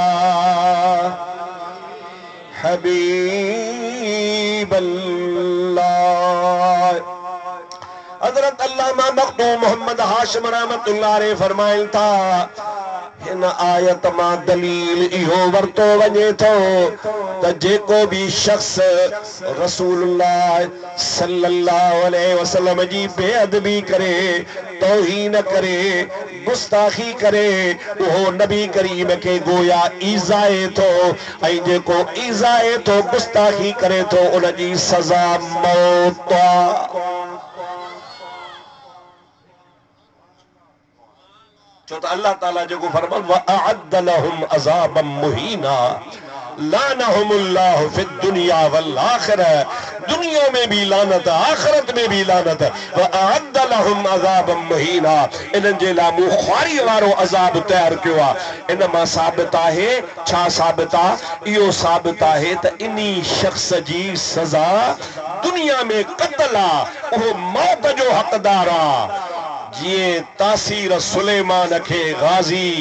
हबीब हजरत अल्लामा मखदूम मोहम्मद हाशिम रहमतुल्लाह अलैह फरमाइल था हिन आयत मां दलील इहो वरतो वञे थो त जेको भी शख्स रसूलुल्लाह सल्लल्लाहु अलैहि वसल्लम जी बेअदबी करे तौहीन करे गुस्ताखी करे उहो नबी करीम के गोया ईज़ाए थो ऐं जेको ईज़ाए थो गुस्ताखी करे थो उन जी सज़ा मौत आहे तो अल्लाह ताला जो फरमान वअअद लहुम अज़ाबम मुहीना लानहुमुल्लाह फिद दुनिया वल आखिरह दुनिया में भी लानत आखिरत में भी लानत वअअद लहुम अज़ाबम मुहीना इनन जे ला मुखारी वारो अज़ाब तैयार कियो आ इन मां साबित आहे छा साबित आ इहो साबित आहे त इन्ही शख्स जी सज़ा दुनिया में क़त्ल आ उहो मौत जो हक़दार आ जिए तासीर सुलेमान के गाजी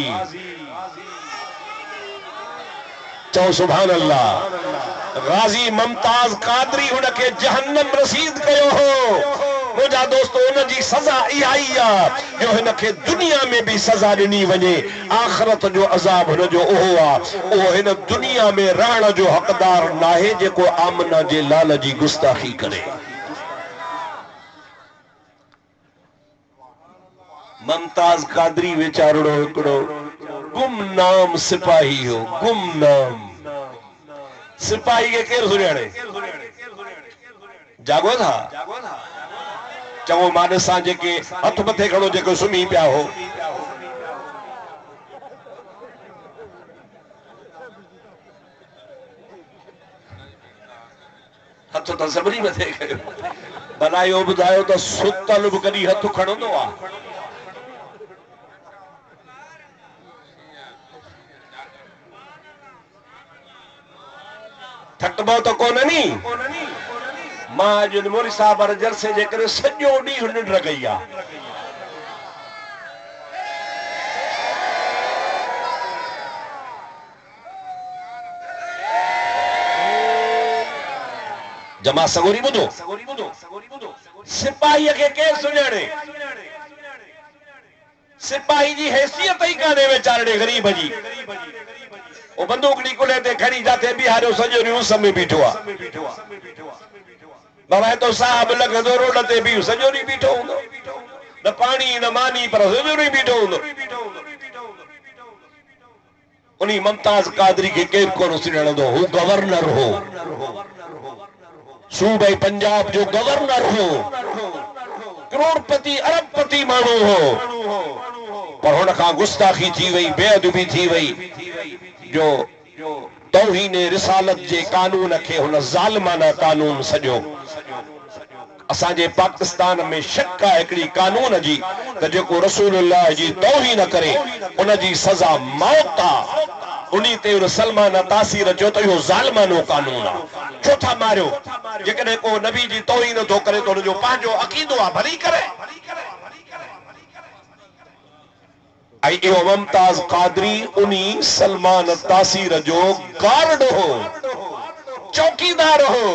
चो सुभान अल्लाह गाजी मुमताज कादरी उनके जहन्नम रसीद कयो हो मुझा दोस्तों उन जी सजा इहा ई आ जो हिनखे दुनिया में भी सजा ॾिनी वञे आखिरत जो अज़ाब हुन जो ओहो आ उहो हिन दुनिया में रहण जो हक़दार नाहे जेको आमना जे लाल जी गुस्ताखी करे मुमताज कादरी वेचारो हिकिड़ो गुमनाम सिपाही हो, गुमनाम सिपाही के केर सुञाणे? जागो था चवो मां ॾिसां जेके हथ मथे खड़ो जेको सुम्ही पिया हो। हथ त सभिनी मथे कयो, भला इहो ॿुधायो त सुतल बि कॾहिं हथ खणंदो आहे? थकबो तो कोन नी। मां अॼु मोरी साहब जलसे जे करे सॼो ॾींहुं निंड कई आहे। जमा सगोरी ॿुधो, सिपाहीअ खे केरु सुञाणे? सिपाही जी हैसियत ई कान्हे वीचारे गरीब जी। वो बंदूकड़ी कुले ते खणी जाते बिहारियो सॼो ॾींहुं उस में बीठो आहे। बाबा तो साहब लॻंदो रोड ते बि सॼो ॾींहुं बीठो हूंदो, न पाणी न मानी पर सॼो ॾींहुं बीठो हूंदो। उन्ही मुमताज कादरी के केरु कोन सुञाणंदो। हू गवर्नर हो, सूबे पंजाब जो गवर्नर हो, करोड़पति अरबपति माण्हू हो, पर हुन खां गुस्ताखी थी वई, बेअदबी थी वई, जो तौहीन रिसालत जे कानून खे हुन ज़ालिमाना कानून सॼो। असांजे पाकिस्तान में शक आहे हिकिड़ी कानून जी त जेको रसूलुल्लाह जी तौहीन करे उन जी सज़ा मौत आहे। उन्ही ते सलमान तासीर चयो त इहो ज़ालिमानो कानून आहे। छो था मारियो? जेकॾहिं को नबी जी तौहीन थो करे त हुनजो पंहिंजो अक़ीदो आहे, भली करे। ऐं इहो मुमताज कादरी उन्ही सलमान तासीर जो गार्ड हो, चौकीदार हो,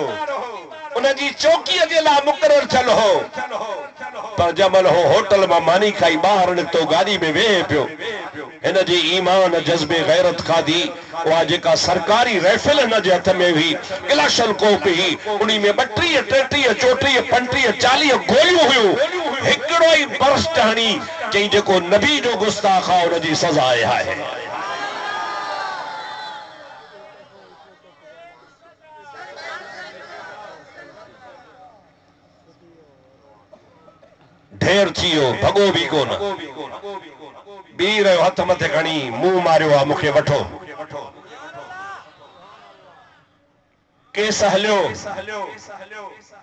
उनजी चौकीअ जे लाइ मुक़रर थियल हो। पर जमल हो होटल मां मानी खाई ॿाहिरि निकितो, गाॾी में वेहे पियो, हिन जी ईमान जज़्बे गैरत खाधी। उहा जेका सरकारी राइफल हिन जे हथ में हुई, क्लाशनकोप हुई, उन्ही में 32, 33, 34, 35, 40 गोलियूं हुयूं। हिकिड़ो ई बर्स्ट हणी चई जेको नबी जो गुस्ताख आहे उन जी सज़ा आहे। ढेर थी वियो, भॻो बि कोन, बीह रहियो हथ मथे खणी, मुंहुं मारियो आहे मूंखे वठो। केस हलियो,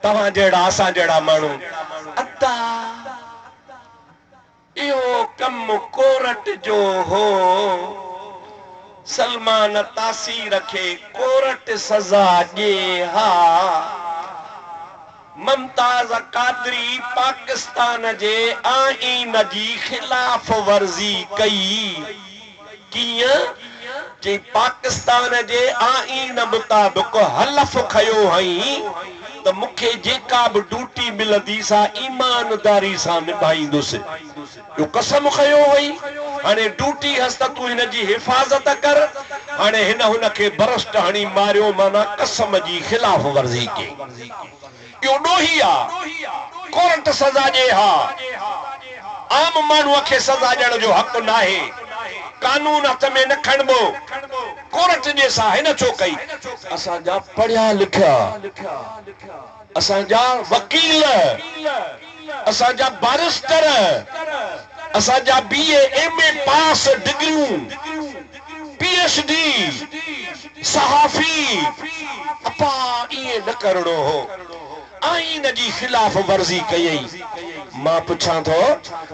तव्हां जहिड़ा असां जहिड़ा माण्हू। अता इहो कम कोरट जो हो, सलमान तासीर खे कोरट सज़ा ॾे हा। मुमताज कादरी पाकिस्तान जे आईन जी खिलाफ वर्जी कई। कीअं? जे पाकिस्तान जे आईन मुताबिक हलफ खयो हई त मूंखे जेका बि ड्यूटी मिलंदी सा ईमानदारी सां निभाईंदुसि। जो कसम खयो हुई, हाणे ड्यूटी हस त तूं हिन जी हिफ़ाज़त कर। हाणे हिन हुन खे बरस्ट हणी मारियो, माना कसम जी खिलाफ वर्जी कई। इहो ॾोही आहे, कोर्ट सज़ा ॾे हा। आम माण्हूअ खे सज़ा ॾियण जो हक़ नाहे, कानून हथ में न खणबो, कोर्ट जे सां हिन छो कई? असांजा पढ़िया लिखिया, असांजा वकील, असांजा बारिस्टर, असांजा BA MA पास डिग्रियूं, PhD सहाफ़ी, अपा इएं न करणो हो। आईन जी खिलाफ वर्जी कई। मां पुछां थो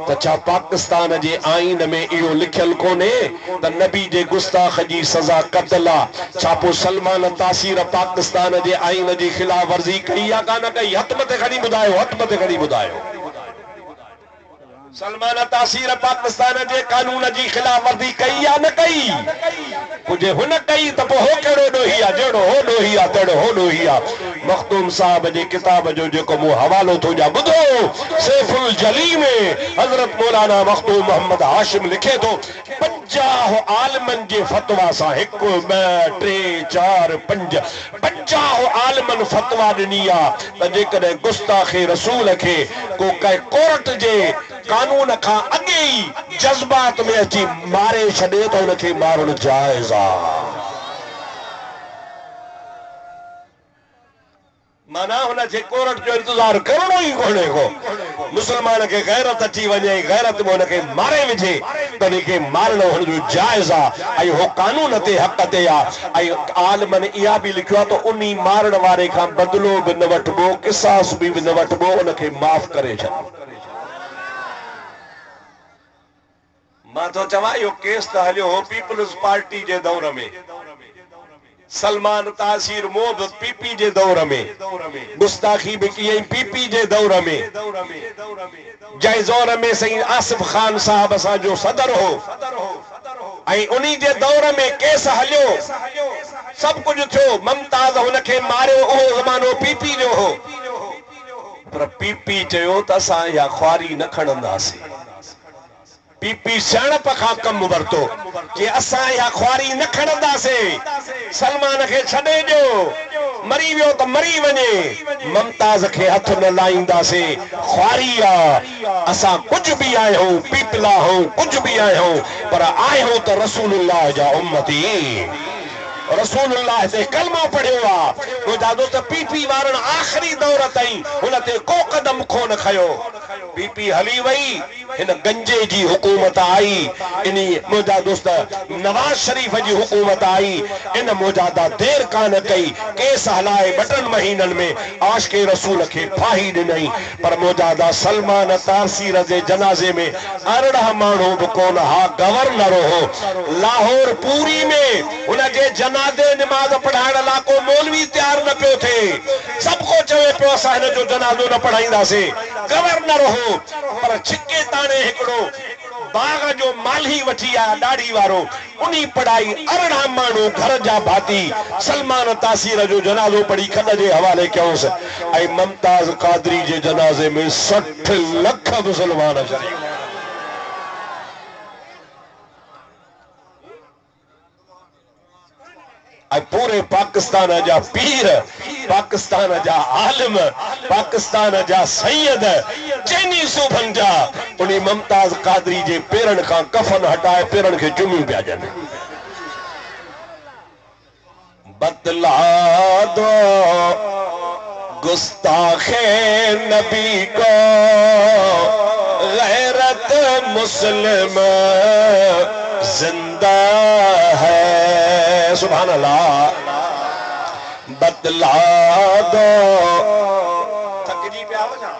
त छा पाकिस्तान जे आईन में इहो लिखियल कोन्हे त नबी जे गुस्ताख जी सज़ा क़त्ल आहे? छा पोइ सलमान तासीर पाकिस्तान जे आईन जी खिलाफ वर्जी कई या कान कई? हथ मथे खणी ॿुधायो, हथ मथे खणी ॿुधायो। सलमान तासीर पाकिस्तान जे कानून जी खिलाफ वर्जी कई या न कई? कुझु हुन कई त पोइ हो कहिड़ो ॾोही आहे? जहिड़ो हो ॾोही आहे तहिड़ो हो ॾोही आहे। मखदूम साहब जे किताब जो जेको मूं हवालो थो ॾियां, ॿुधो। सैफुल जली में हज़रत मौलाना मखदूम मोहम्मद हाशिम लिखे थो, 50 आलिमनि जे फतवा सां 1 2 3 4 5 50 आलिमनि फतवा ॾिनी आहे त जेकॾहिं गुस्ताखे रसूल खे को कंहिं कोर्ट जे कानून खां अॻे ई जज्बात में अची मारे छॾे तो उनखे मारणु जाइज़ आहे। माना हुनजे कोरट जो इंतजार करणो ई कोन्हे को। मुसलमान खे गैरत अची वञे, गैरत में हुनखे मारे विझे त हुनखे मारणो हुनजो जाइज़ आहे ऐं हो कानून ते हक़ ते आहे। ऐं आलमनि इहा बि लिखियो आहे त उन मारण वारे खां बदिलो बि न वठिबो, क़िसास बि न वठिबो, उनखे माफ़ करे छॾ। मां तो चवां इहो केस त हलियो हो पीपल्स पार्टी जे दौर में, सलमान तासीर मोब पीपी जे दौर में, गुस्ताखी भी की पीपी जे दौर में, जंहिं दौर में सही आसिफ खान साहब असांजो सदर हो ऐं उन्ही जे दौर में केस हलियो, सब कुछ थियो, मुमताज हुनखे मारियो, उहो ज़मानो पीपी जो हो। पर पीपी चयो त असां इहा ख्वारी न खणंदासीं। पीपी सियाणप खां कम वरतो कि असां इहा ख्वारी न खणंदासीं। सलमान खे छॾे ॾियो, मरी वियो त मरी वञे, मुमताज खे हथ न लाईंदासीं। ख्वारी आहे, असां कुझ बि आहियूं, पीपला आहियूं, कुझ बि आहियूं, पर आहियूं त रसूलुल्लाह जा उम्मती। रसूलुल्लाह ते कलमो पढ़ियो आहे। मुंहिंजा दोस्त पीपी वारनि आख़िरी दौर ताईं हुन ते को कदम कोन खयो। पीपी हली वई, हिन गंजे जी हुकूमत आई, इन मुंहिंजा दोस्त नवाज शरीफ जी हुकूमत आई। इन मुजादा देर कान कई, केस हलाए 2 महीननि में आशिक़े रसूल खे फाही ॾिनई। पर मुजादा सलमान तासीर जे जनाज़े में 18 माण्हू बि कोन हा, गवर्नर हो। लाहौर पूरी में हुनजे जनाज़े निमाज़ पढ़ाइण लाइ को मौलवी तैयार न पियो थिए। सब को चवे पियो असां हिनजो जनाज़ो न पढ़ाईंदासीं। गवर्नर हो, पर छिके ताणे हिकिड़ो बाग जो माली वठी आया ॾाढ़ी वारो, उन्ही पढ़ाई 18 माण्हू घर जा भाती सलमान तासीर जो जनाज़ो पढ़ी खॾ जे हवाले कयोसि। ऐं मुमताज कादरी जे जनाज़े में 60 लख मुसलमान शरीक। पूरे पाकिस्तान जा पीर, पाकिस्तान जा आलिम, पाकिस्तान जा सैयद, चइनी सूबनि जा उन मुमताज कादरी जे पेरनि खां कफन हटाए पेरनि खे चुमियूं पिया ॾियनि। बतला दो गुस्ताखे नबी को, गैरत मुस्लिम जिंदा है। सुभान अल्लाह। बतला दो, थकजी पिया हो जा,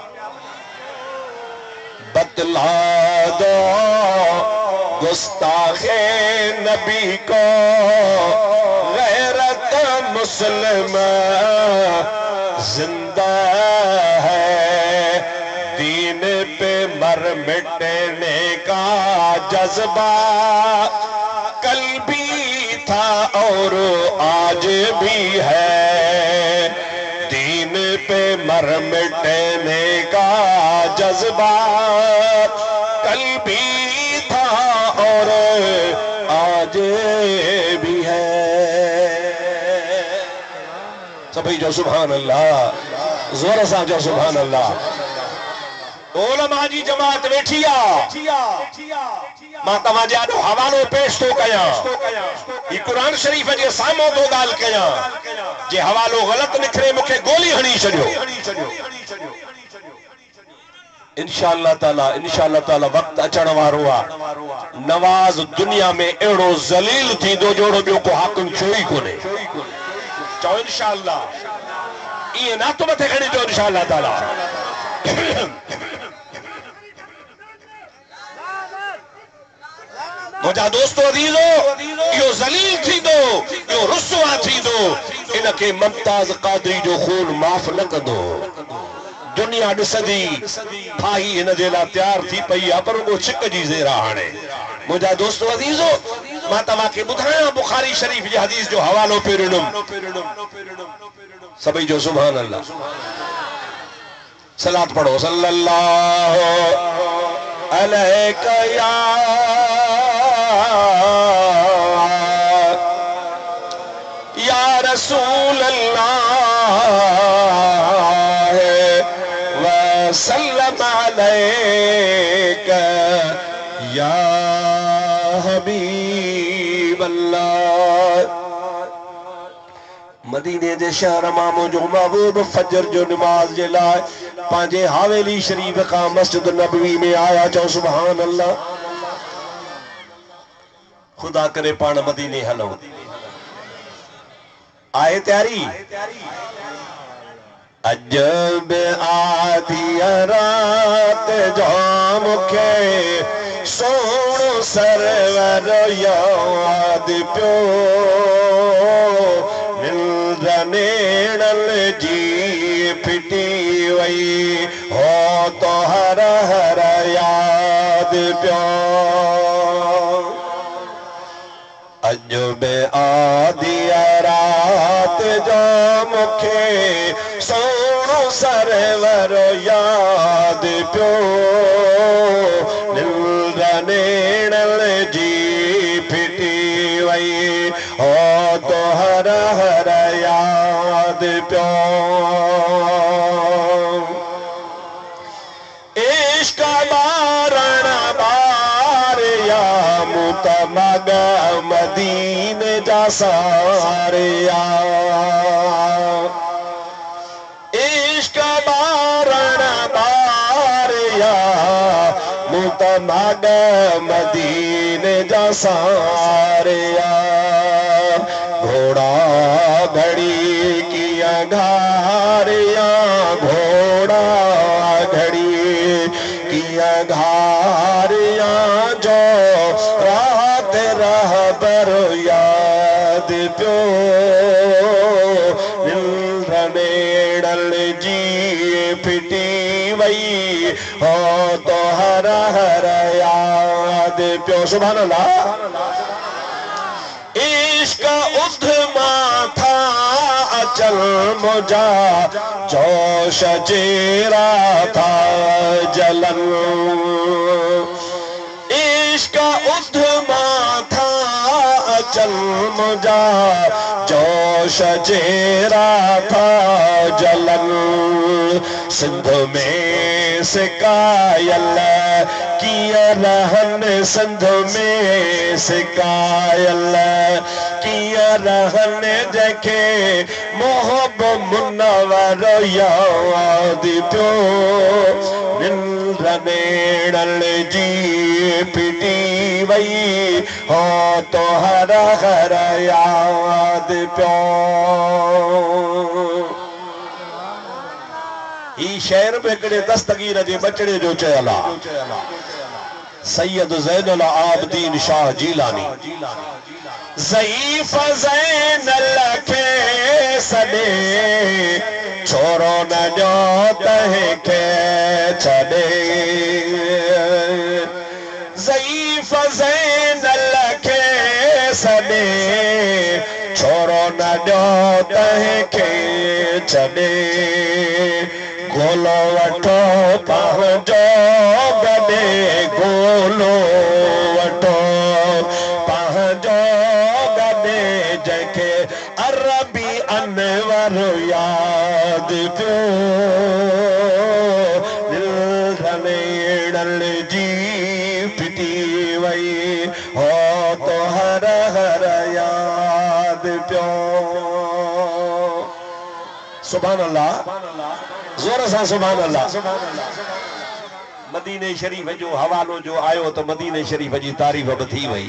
बतला दो गुस्ताखे नबी को, गैरत मुस्लिम जिंदा है। दीन पे मर मिटने का जज्बा कल भी था और आज भी है। दीन पे मर मिटने का जज्बा कल भी था और आज भी है। सभी जो सुभान अल्लाह, जोर से जो सुभान अल्लाह। उलमा जी जमात वेठी आ, मां तव्हांजे आॾो हवालो पेश थो कयां। ही कुरान शरीफ जे साम्हूं थो ॻाल्हि कयां। जे हवालो ग़लति निकिरे मूंखे गोली हणी छॾियो। इंशाअल्लाह ताला वक़्तु अचण वारो आहे। नवाज़ दुनिया में अहिड़ो ज़लील थींदो जोड़ो ॿियो को हाकिम छो ई कोन्हे। चओ इंशाअल्लाह, ईअं नातो मथे खणी चओ इंशाअल्लाह ताला। मुझा दोस्तों अजीजो, यो ज़लील थींदो, यो रुसवा थींदो, इनके मुमताज कादरी जो खून माफ़ न कंदो। दुनिया ॾिसंदी फाही हिन जे लाइ तैयार थी पई आहे, पर उहो छिक जी ज़ेरा हाणे। मुझा दोस्तों अजीजो, मां तव्हांखे ॿुधायां बुखारी शरीफ जे हदीस जो हवालो पियो ॾिनुमि। सभई जो सुभान अल्लाह। सलात पढ़ो सल्लल्लाहु अलैका या रसूल अल्लाह व सल्लम अलैका या मदीने जे शहर मामो जो महबूब फजर जो नमाज जे लाए पांजे हवेली शरीफ का मस्जिद नबवी में आया। चो सुभान अल्लाह। खुदा करे पान मदीने हलो। आए तैयारी। अजब आधी रात जो मुखे सोणो सरवर याद प्यो नेड़ल जी फिटी वई हो तो हर हर याद प्यो। अजब आधी रात जो मुखे सोणो सरवर याद प्यो नेड़ल जी फिटी वई हो तो हर हर याद प्यो। इश्क बारण बार या मुतमग मदीने जा सारिया। इश्क बारण बार या मुतमग मदीने जा सारिया। घोड़ा घड़ी किया घारिया घोड़ा घड़ी किया घारिया जो रात रह बर याद प्यो नेड़ल जी फिटी वई हो तो हर हर याद प्यो। सुभान अल्लाह। इश्क उद्मा था अचल मुझा जोश जेरा था जलन। इश्क उद्मा था अचल मुझा जोश जेरा था जलन। सिंध में सिकायल किया रहन सिंध में सिकायल किया रहन जखे मोहब मुनवर याद प्यो नेड़ल जी फिटी वई हो तो हर हर याद प्यो। ई शहर में हिकिड़े दस्तगीर जे बचड़े जो चयल आहे सैयद ज़ैनुल आबिदीन शाह जीलानी। ज़ईफ़ ज़ैनल खे सॾे छोरो न ॾियो तंहिंखे छॾे। ज़ईफ़ ज़ैनल खे सॾे छोरो न ॾियो तंहिंखे छॾे। गोलो वठो पंहिंजो गॾे गोलो वठो पंहिंजो गॾे जंहिंखे अरबी अनवर याद पियो नेड़ल जी फिटी वई हो तो हर हर याद पियो। सुभान अल्लाह। जोर सा सुभान अल्लाह। मदीने शरीफ जो हवालो जो आयो तो मदीने शरीफ जी तारीफ बि थी वई।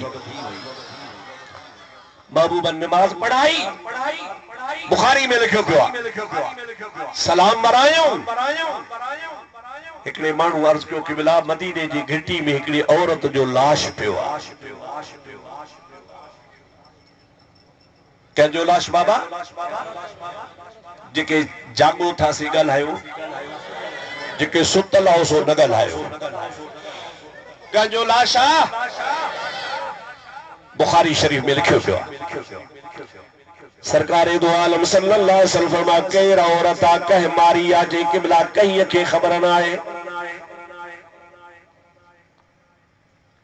महबूबन नमाज पढ़ाई बुखारी में लिखियो पियो आहे। सलाम मरायो हिकिड़े माण्हू अर्ज़ कयो कि बिला मदीने जी घिटी में हिकिड़ी औरत जो लाश पियो आहे। कंहिंजो लाश बाबा? जेके जागो था सी ॻाल्हायो जेके सुतल आओ सो न ॻाल्हायो। कंहिंजो लाश आहे? बुखारी शरीफ में लिखियो पियो आहे। सरकार दो आलम सल्लल्लाहु अलैहि वसल्लम फरमा केर औरत आ कह मारी आ जे क़िबला कहीं के खबर न आए।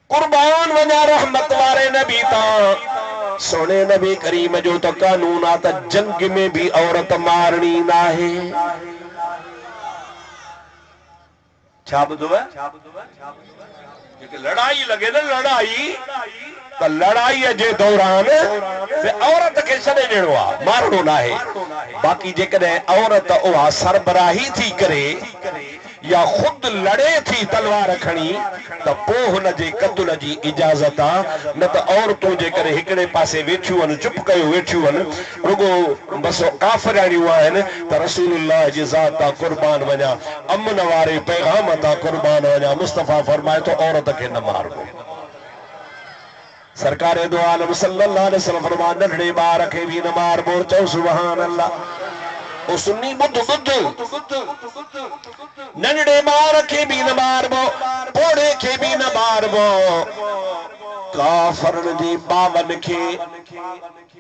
कुर्बान वञा रहमत वारे नबी ता सोने नबी करीम जो तो कानून आ त जंग में भी औरत मारनी ना है। छा ॿुधो आहे? जेके लड़ाई लॻे न लड़ाई त लड़ाईअ जे दौरान औरत खे छॾे ॾियणो आहे, मारणो न आहे। बाक़ी जेकॾहिं औरत उहा सरबराही थी करे या खुद लड़े थी तलवार खणी त पोइ हुनजे क़त्ल जी इजाज़त आहे। न त औरतूं जेकॾहिं हिकिड़े पासे वेठियूं आहिनि, चुप कयो वेठियूं आहिनि, रुगो बस काफ़िराणियूं आहिनि त रसूलुल्लाह जी ज़ात तां क़ुर्बान वञा, अमन वारे पैगाम तां क़ुर्बान वञा। मुस्तफ़ा फरमाए तो औरत खे न मारबो। सरकार दो आलम सल्लल्लाहु अलैहि वसल्लम फरमाए नंढड़े ॿार खे बि न मारबो। चओ सुभान अल्लाह। ओ सुन्नी बुद्ध नंढड़े ॿार खे बि न मारबो, पोड़े खे बि न मारबो। काफ़रनि जे बावन खे,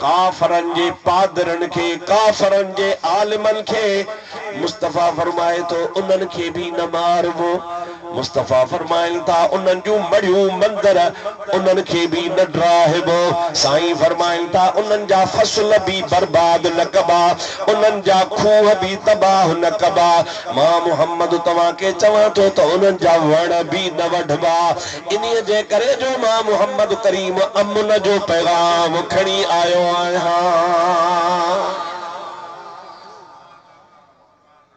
काफ़रनि जे पादरनि खे, काफ़रनि जे आलिमनि खे मुस्तफ़ा फरमाए तो उन्हनि खे बि न मारबो। मुस्तफ़ा फरमाइनि था उन्हनि जूं मड़ियूं मंदर उन्हनि खे बि न ड्राहिबो। साईं फरमाइनि था उन्हनि जा फसल बि बर्बाद न कबा, उन्हनि जा खूह बि तबाह न कबा। मां मोहम्मद तव्हां खे चवां थो त उन्हनि जा वण बि न वढबा। इन्हीअ जे करे जो मां मोहम्मद करीम अमन जो पैगाम खणी आयो आहियां।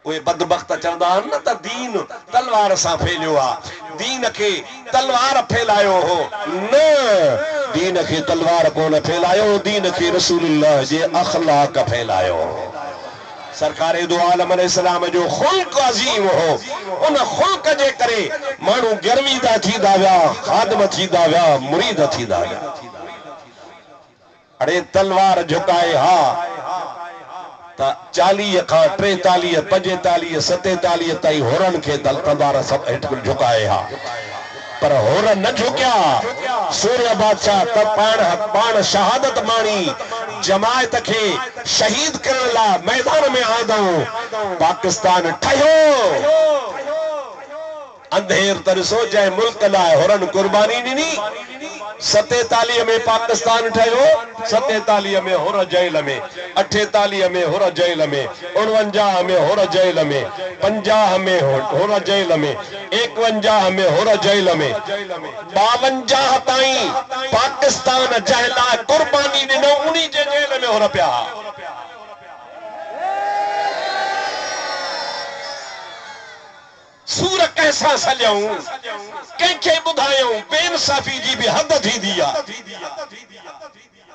उहे बदबख्त चवंदा आहिनि न त दीन तलवार सां फैलियो आहे। दीन खे तलवार फैलायो हो न, दीन खे तलवार कोन फैलायो, दीन खे रसूलुल्लाह जे अखलाक फैलायो। सरकार दो आलम अलैहिस्सलाम जो खुल्क अजीम हो। उन खुल्क जे करे माण्हू गर्मीदा थींदा विया, खादम थींदा विया, मुरीद थींदा विया। अड़े तलवार झुकाए हा त 40 खां 43 45 47 ताईं होरन खे तलवार सब हेठि झुकाए हा, पर होर न झुकिया। सूर्य बादशाह त पाण शहादत माणी जमायत खे शहीद करण लाइ मैदान में आंदऊं। पाकिस्तान ठहियो, अंधेर तरसो जंहिं मुल्क लाइ होरन कुर्बानी ॾिनी। 47 में पाकिस्तान ठहियो, 47 में होर जेल में, 48 में होर जेल में, 49 में होर जेल में, 50 में होर जेल में, 51 में होर जेल में, 52 ताईं पाकिस्तान जंहिं लाइ कुर्बानी ॾिनो उन्ही जे जेल में होर पिया। सूर कैसा सॼऊं, कंहिंखे ॿुधायूं, बेइंसाफ़ी जी बि हद थींदी आहे।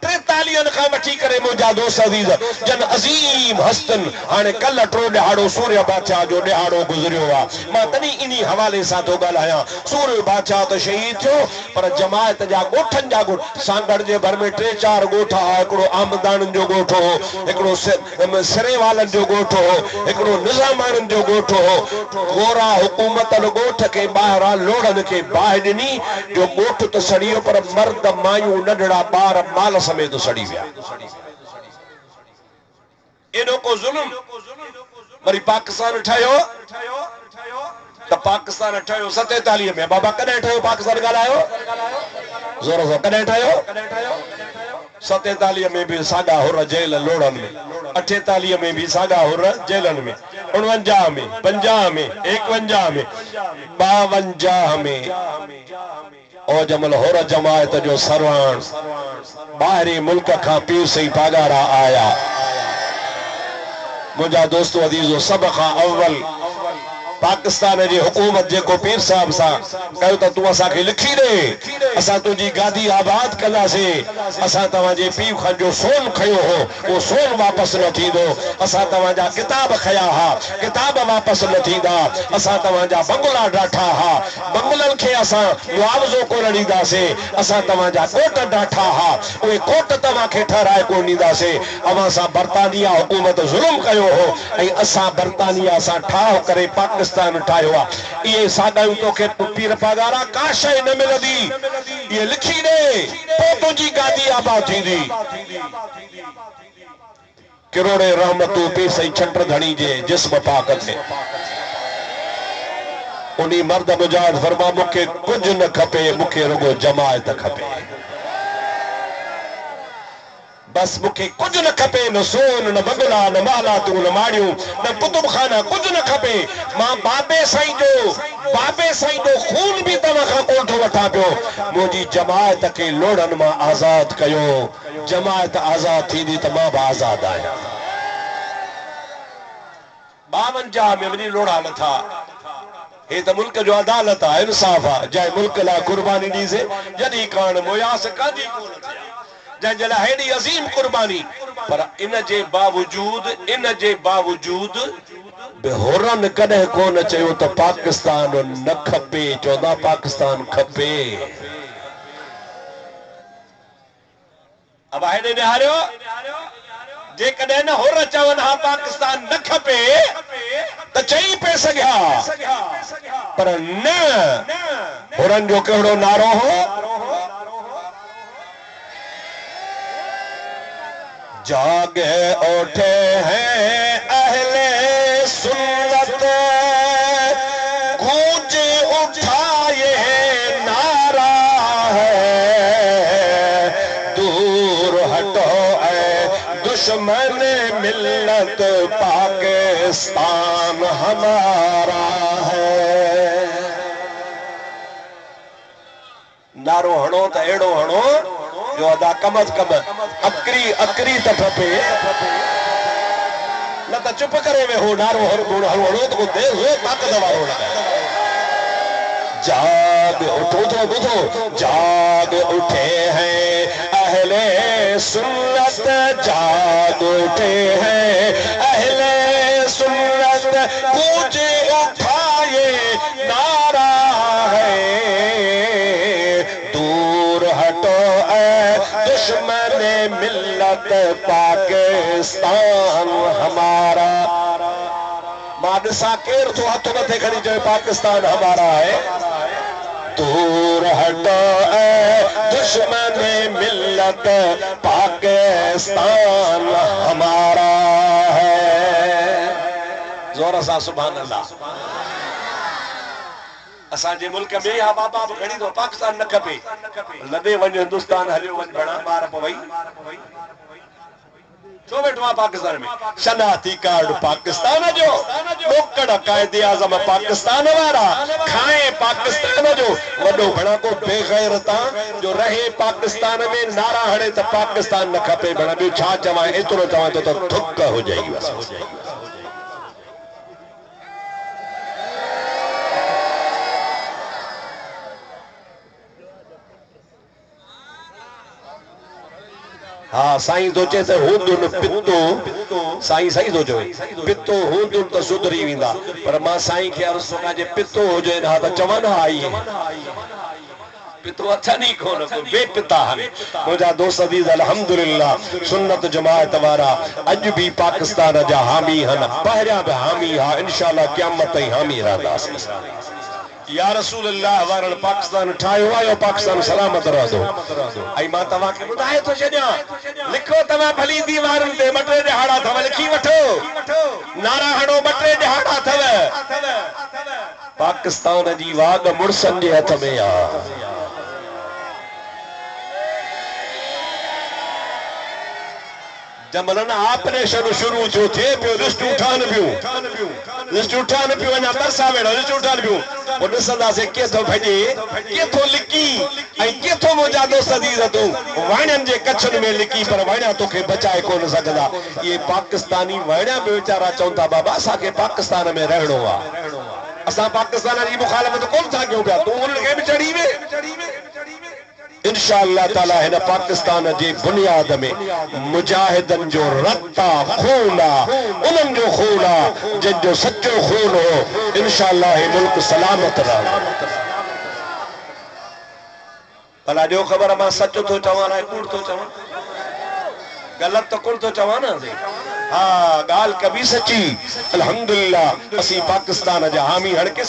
43 खां वठी करे मुंहिंजा दोस्त अज़ीज़ जन अज़ीम हस्तन हाणे कल टियों ॾिहाड़ो सूर्य बादशाह जो ॾिहाड़ो गुज़रियो आहे। मां तॾहिं इन्ही हवाले सां थो ॻाल्हायां। सूर्य बादशाह त शहीद थियो, पर जमायत जा ॻोठनि जा ॻोठ, सांगड़ जे भर में 3-4 ॻोठ हुआ। हिकिड़ो आमदाननि जो ॻोठ हो, हिकिड़ो सिरे वालनि जो ॻोठ हो, हिकिड़ो निज़ामाननि जो ॻोठ हो। गोरा हुकूमत ॻोठ खे ॿाहिरां लोड़नि खे बाहि ॾिनी जो ॻोठ त सड़ी वियो, पर मर्द मायूं नंढड़ा ॿार माल समेत सड़ी विया। एॾो को ज़ुल्म। वरी पाकिस्तान ठहियो त पाकिस्तान ठहियो 47 में। बाबा कॾहिं ठहियो पाकिस्तान? ॻाल्हायो ज़ोर सां, कॾहिं ठहियो? 47 में भी साॻा हुर जेल लोड़नि में, 48 में भी साॻा हुर जेलनि में, 49 में, 50 में, 51 में, 52 में। ओ जमल होर जमायत जो सरवान ॿाहिरी मुल्क खां पीर सही पागारा आया। मुंहिंजा दोस्तो अदीज़ो, सब खां अव्वल पाकिस्तान जी हुकूमत जेको पीर साहब सां कयो त तूं असांखे लिखी ॾे, असां तुंहिंजी गादी आबाद कंदासीं। असां तव्हांजे पीउ खां जो सोन खयो हो उहो सोन वापसि न थींदो। असां तव्हांजा किताब खया हा, किताब वापसि न थींदा। असां तव्हांजा बंगला ॾाठा हा, बंगलनि खे असां मुआवज़ो कोन ॾींदासीं। असां तव्हांजा कोट ॾाठा हा, उहे कोट तव्हांखे ठहिराए कोन ॾींदासीं। अवां सां बरतानिया हुकूमत ज़ुल्म कयो हो ऐं असां बरतानिया सां ठाह करे पाकिस्तान ठाहियो आहे। इहे साॻियूं तोखे पीर पागारा का शइ न मिलंदी। इहे लिखी ॾे, पोइ तुंहिंजी गादी आबाद थींदी। किरोड़े रहमतूं पीर सही छट धणी जे जिस्म पाक थे। उन्ही मर्द मुजाहिद फरमा मूंखे कुझु न खपे, मूंखे रुगो जमायत खपे। बस मुखे कुछ न खपे, न सोन न बगला न माला तू न माड़ियूं न कुतुब खाना, कुछ न खपे। मां बाबे साईं जो खून भी तव्हां खां कोन थो वठां पियो। मुंहिंजी जमायत खे लोड़नि मां आज़ाद कयो। जमायत आज़ाद थींदी त मां बि आज़ाद आहियां। 52 में वञी लोड़ा नथा। हे त मुल्क जो अदालत आहे, इंसाफ़ आहे। जंहिं मुल्क लाइ कुर्बानी ॾीसे जॾहिं कान मुयास कादी कोन थिया, जंहिंजे लाइ हेॾी अज़ीम कुर्बानी। पर इन जे बावजूद होरनि कॾहिं कोन चयो त पाकिस्तान न खपे, चवंदा पाकिस्तान खपे। अब हेॾे निहारियो, जेकॾहिं न होर चवनि हा पाकिस्तान न खपे त चई पे सघिया, पर न होरनि जो कहिड़ो नारो हो? जागे उठे हैं अहले सुन्नत, गूंज उठा ये नारा है, दूर हटो ऐ दुश्मन मिल्लत, पाकिस्तान हमारा है। नारो हणो त अहिड़ो हणो जो अदा कम अज कम अकरी त खपे, न त चुप करे वेहो। नारो हणो त को देर हो ताकत वारो लॻाए। जाग उठो तो बुधो, जाग उठे हैं अहले सुन्नत, जाग उठे हैं अहले सुन्नत, गूंज उठा ये नारा है, दूर हटो ऐ दुश्मन मिल्लत, पाकिस्तान हमारा। मां ॾिसां केरु थो हथ मथे खणी चए पाकिस्तान हमारा है। दूर हटो ऐ दुश्मन मिल्लत, पाकिस्तान हमारा है। जोर सां सुभान अल्लाह। असांजे मुल्क में हा बाबा बि खणी थो पाकिस्तान न खपे, लॾे वञ हिंदुस्तान हलियो वञ भणा ॿार पवई। छो वेठो आहे पाकिस्तान में? शनाती कार्ड पाकिस्तान जो, मोकड़ कायदे आज़म पाकिस्तान वारा, खाए पाकिस्तान जो। वॾो भणा को बेग़ैरता जो रहे पाकिस्तान में, नारा हणे त पाकिस्तान न खपे। भणा ॿियो छा चवां? एतिरो चवां थो त थुक हुजई। हाँ साईं सोचे त हूंदुन पितो, साईं सही थो चवे, पितो हूंदुन त सुधरी वेंदा। पर मां साईं खे अर्ज़ थो कयां, जे पितो हुजे हा त चवनि हा इहे पितो अथनि ई कोन, बेपिता आहिनि। मुंहिंजा दोस्त अज़ीज़ अल्हम्दुलिल्लाह सुन्नत जमायत वारा अॼु बि पाकिस्तान जा हामी आहिनि, पहिरियां बि हामी हा, इंशाअल्लाह क़यामत ताईं हामी रहंदासीं। या रसूल अल्लाह वारनि पाकिस्तान ठाहियो आहे, यो पाकिस्तान सलामत रहंदो। ऐं मां तव्हांखे ॿुधाए थो छॾियां, लिखो तव्हां भली दीवारनि ते 2-3 ॾिहाड़ा अथव, लिखी वठो। नारा हणो, 2-3 ॾिहाड़ा अथव। पाकिस्तान जी वाग मुड़सनि जे हथ में आहे। जमलन ऑपरेशन शुरू थियो थे पियो, लिस्ट उठान पियो, अञा बरसा वेड़ा लिस्ट उठान पियो। पोइ ॾिसंदासीं केथो भॼे, केथो लिकी, ऐं केथो मुंहिंजा दोस्त अज़ीज़ तूं वाणियनि जे कच्छनि में लिकी, पर वाणिया तोखे बचाए कोन सघंदा। इहे पाकिस्तानी वाणिया बि वीचारा चवनि था बाबा असांखे पाकिस्तान में रहणो आहे, असां पाकिस्तान जी मुखालफ़त कोन था कयूं पिया, तूं उन्हनि खे बि चढ़ी वे। इंशाअल्लाह ताला हिन पाकिस्तान जे बुनियाद में मुजाहिदन जो रत्ता खून आहे, उन्हनि जो खून आहे जंहिंजो सच्चो खून हो। इंशाअल्लाह हे मुल्क सलामत रहंदो। भला ॾियो ख़बर मां सच थो चवां अलाए कूड़ थो चवां? ग़लति त कोन थो चवां न? हा ॻाल्हि कबी सची। अल्हम्दुलिल्लाह असीं पाकिस्तान जा हामी हड़के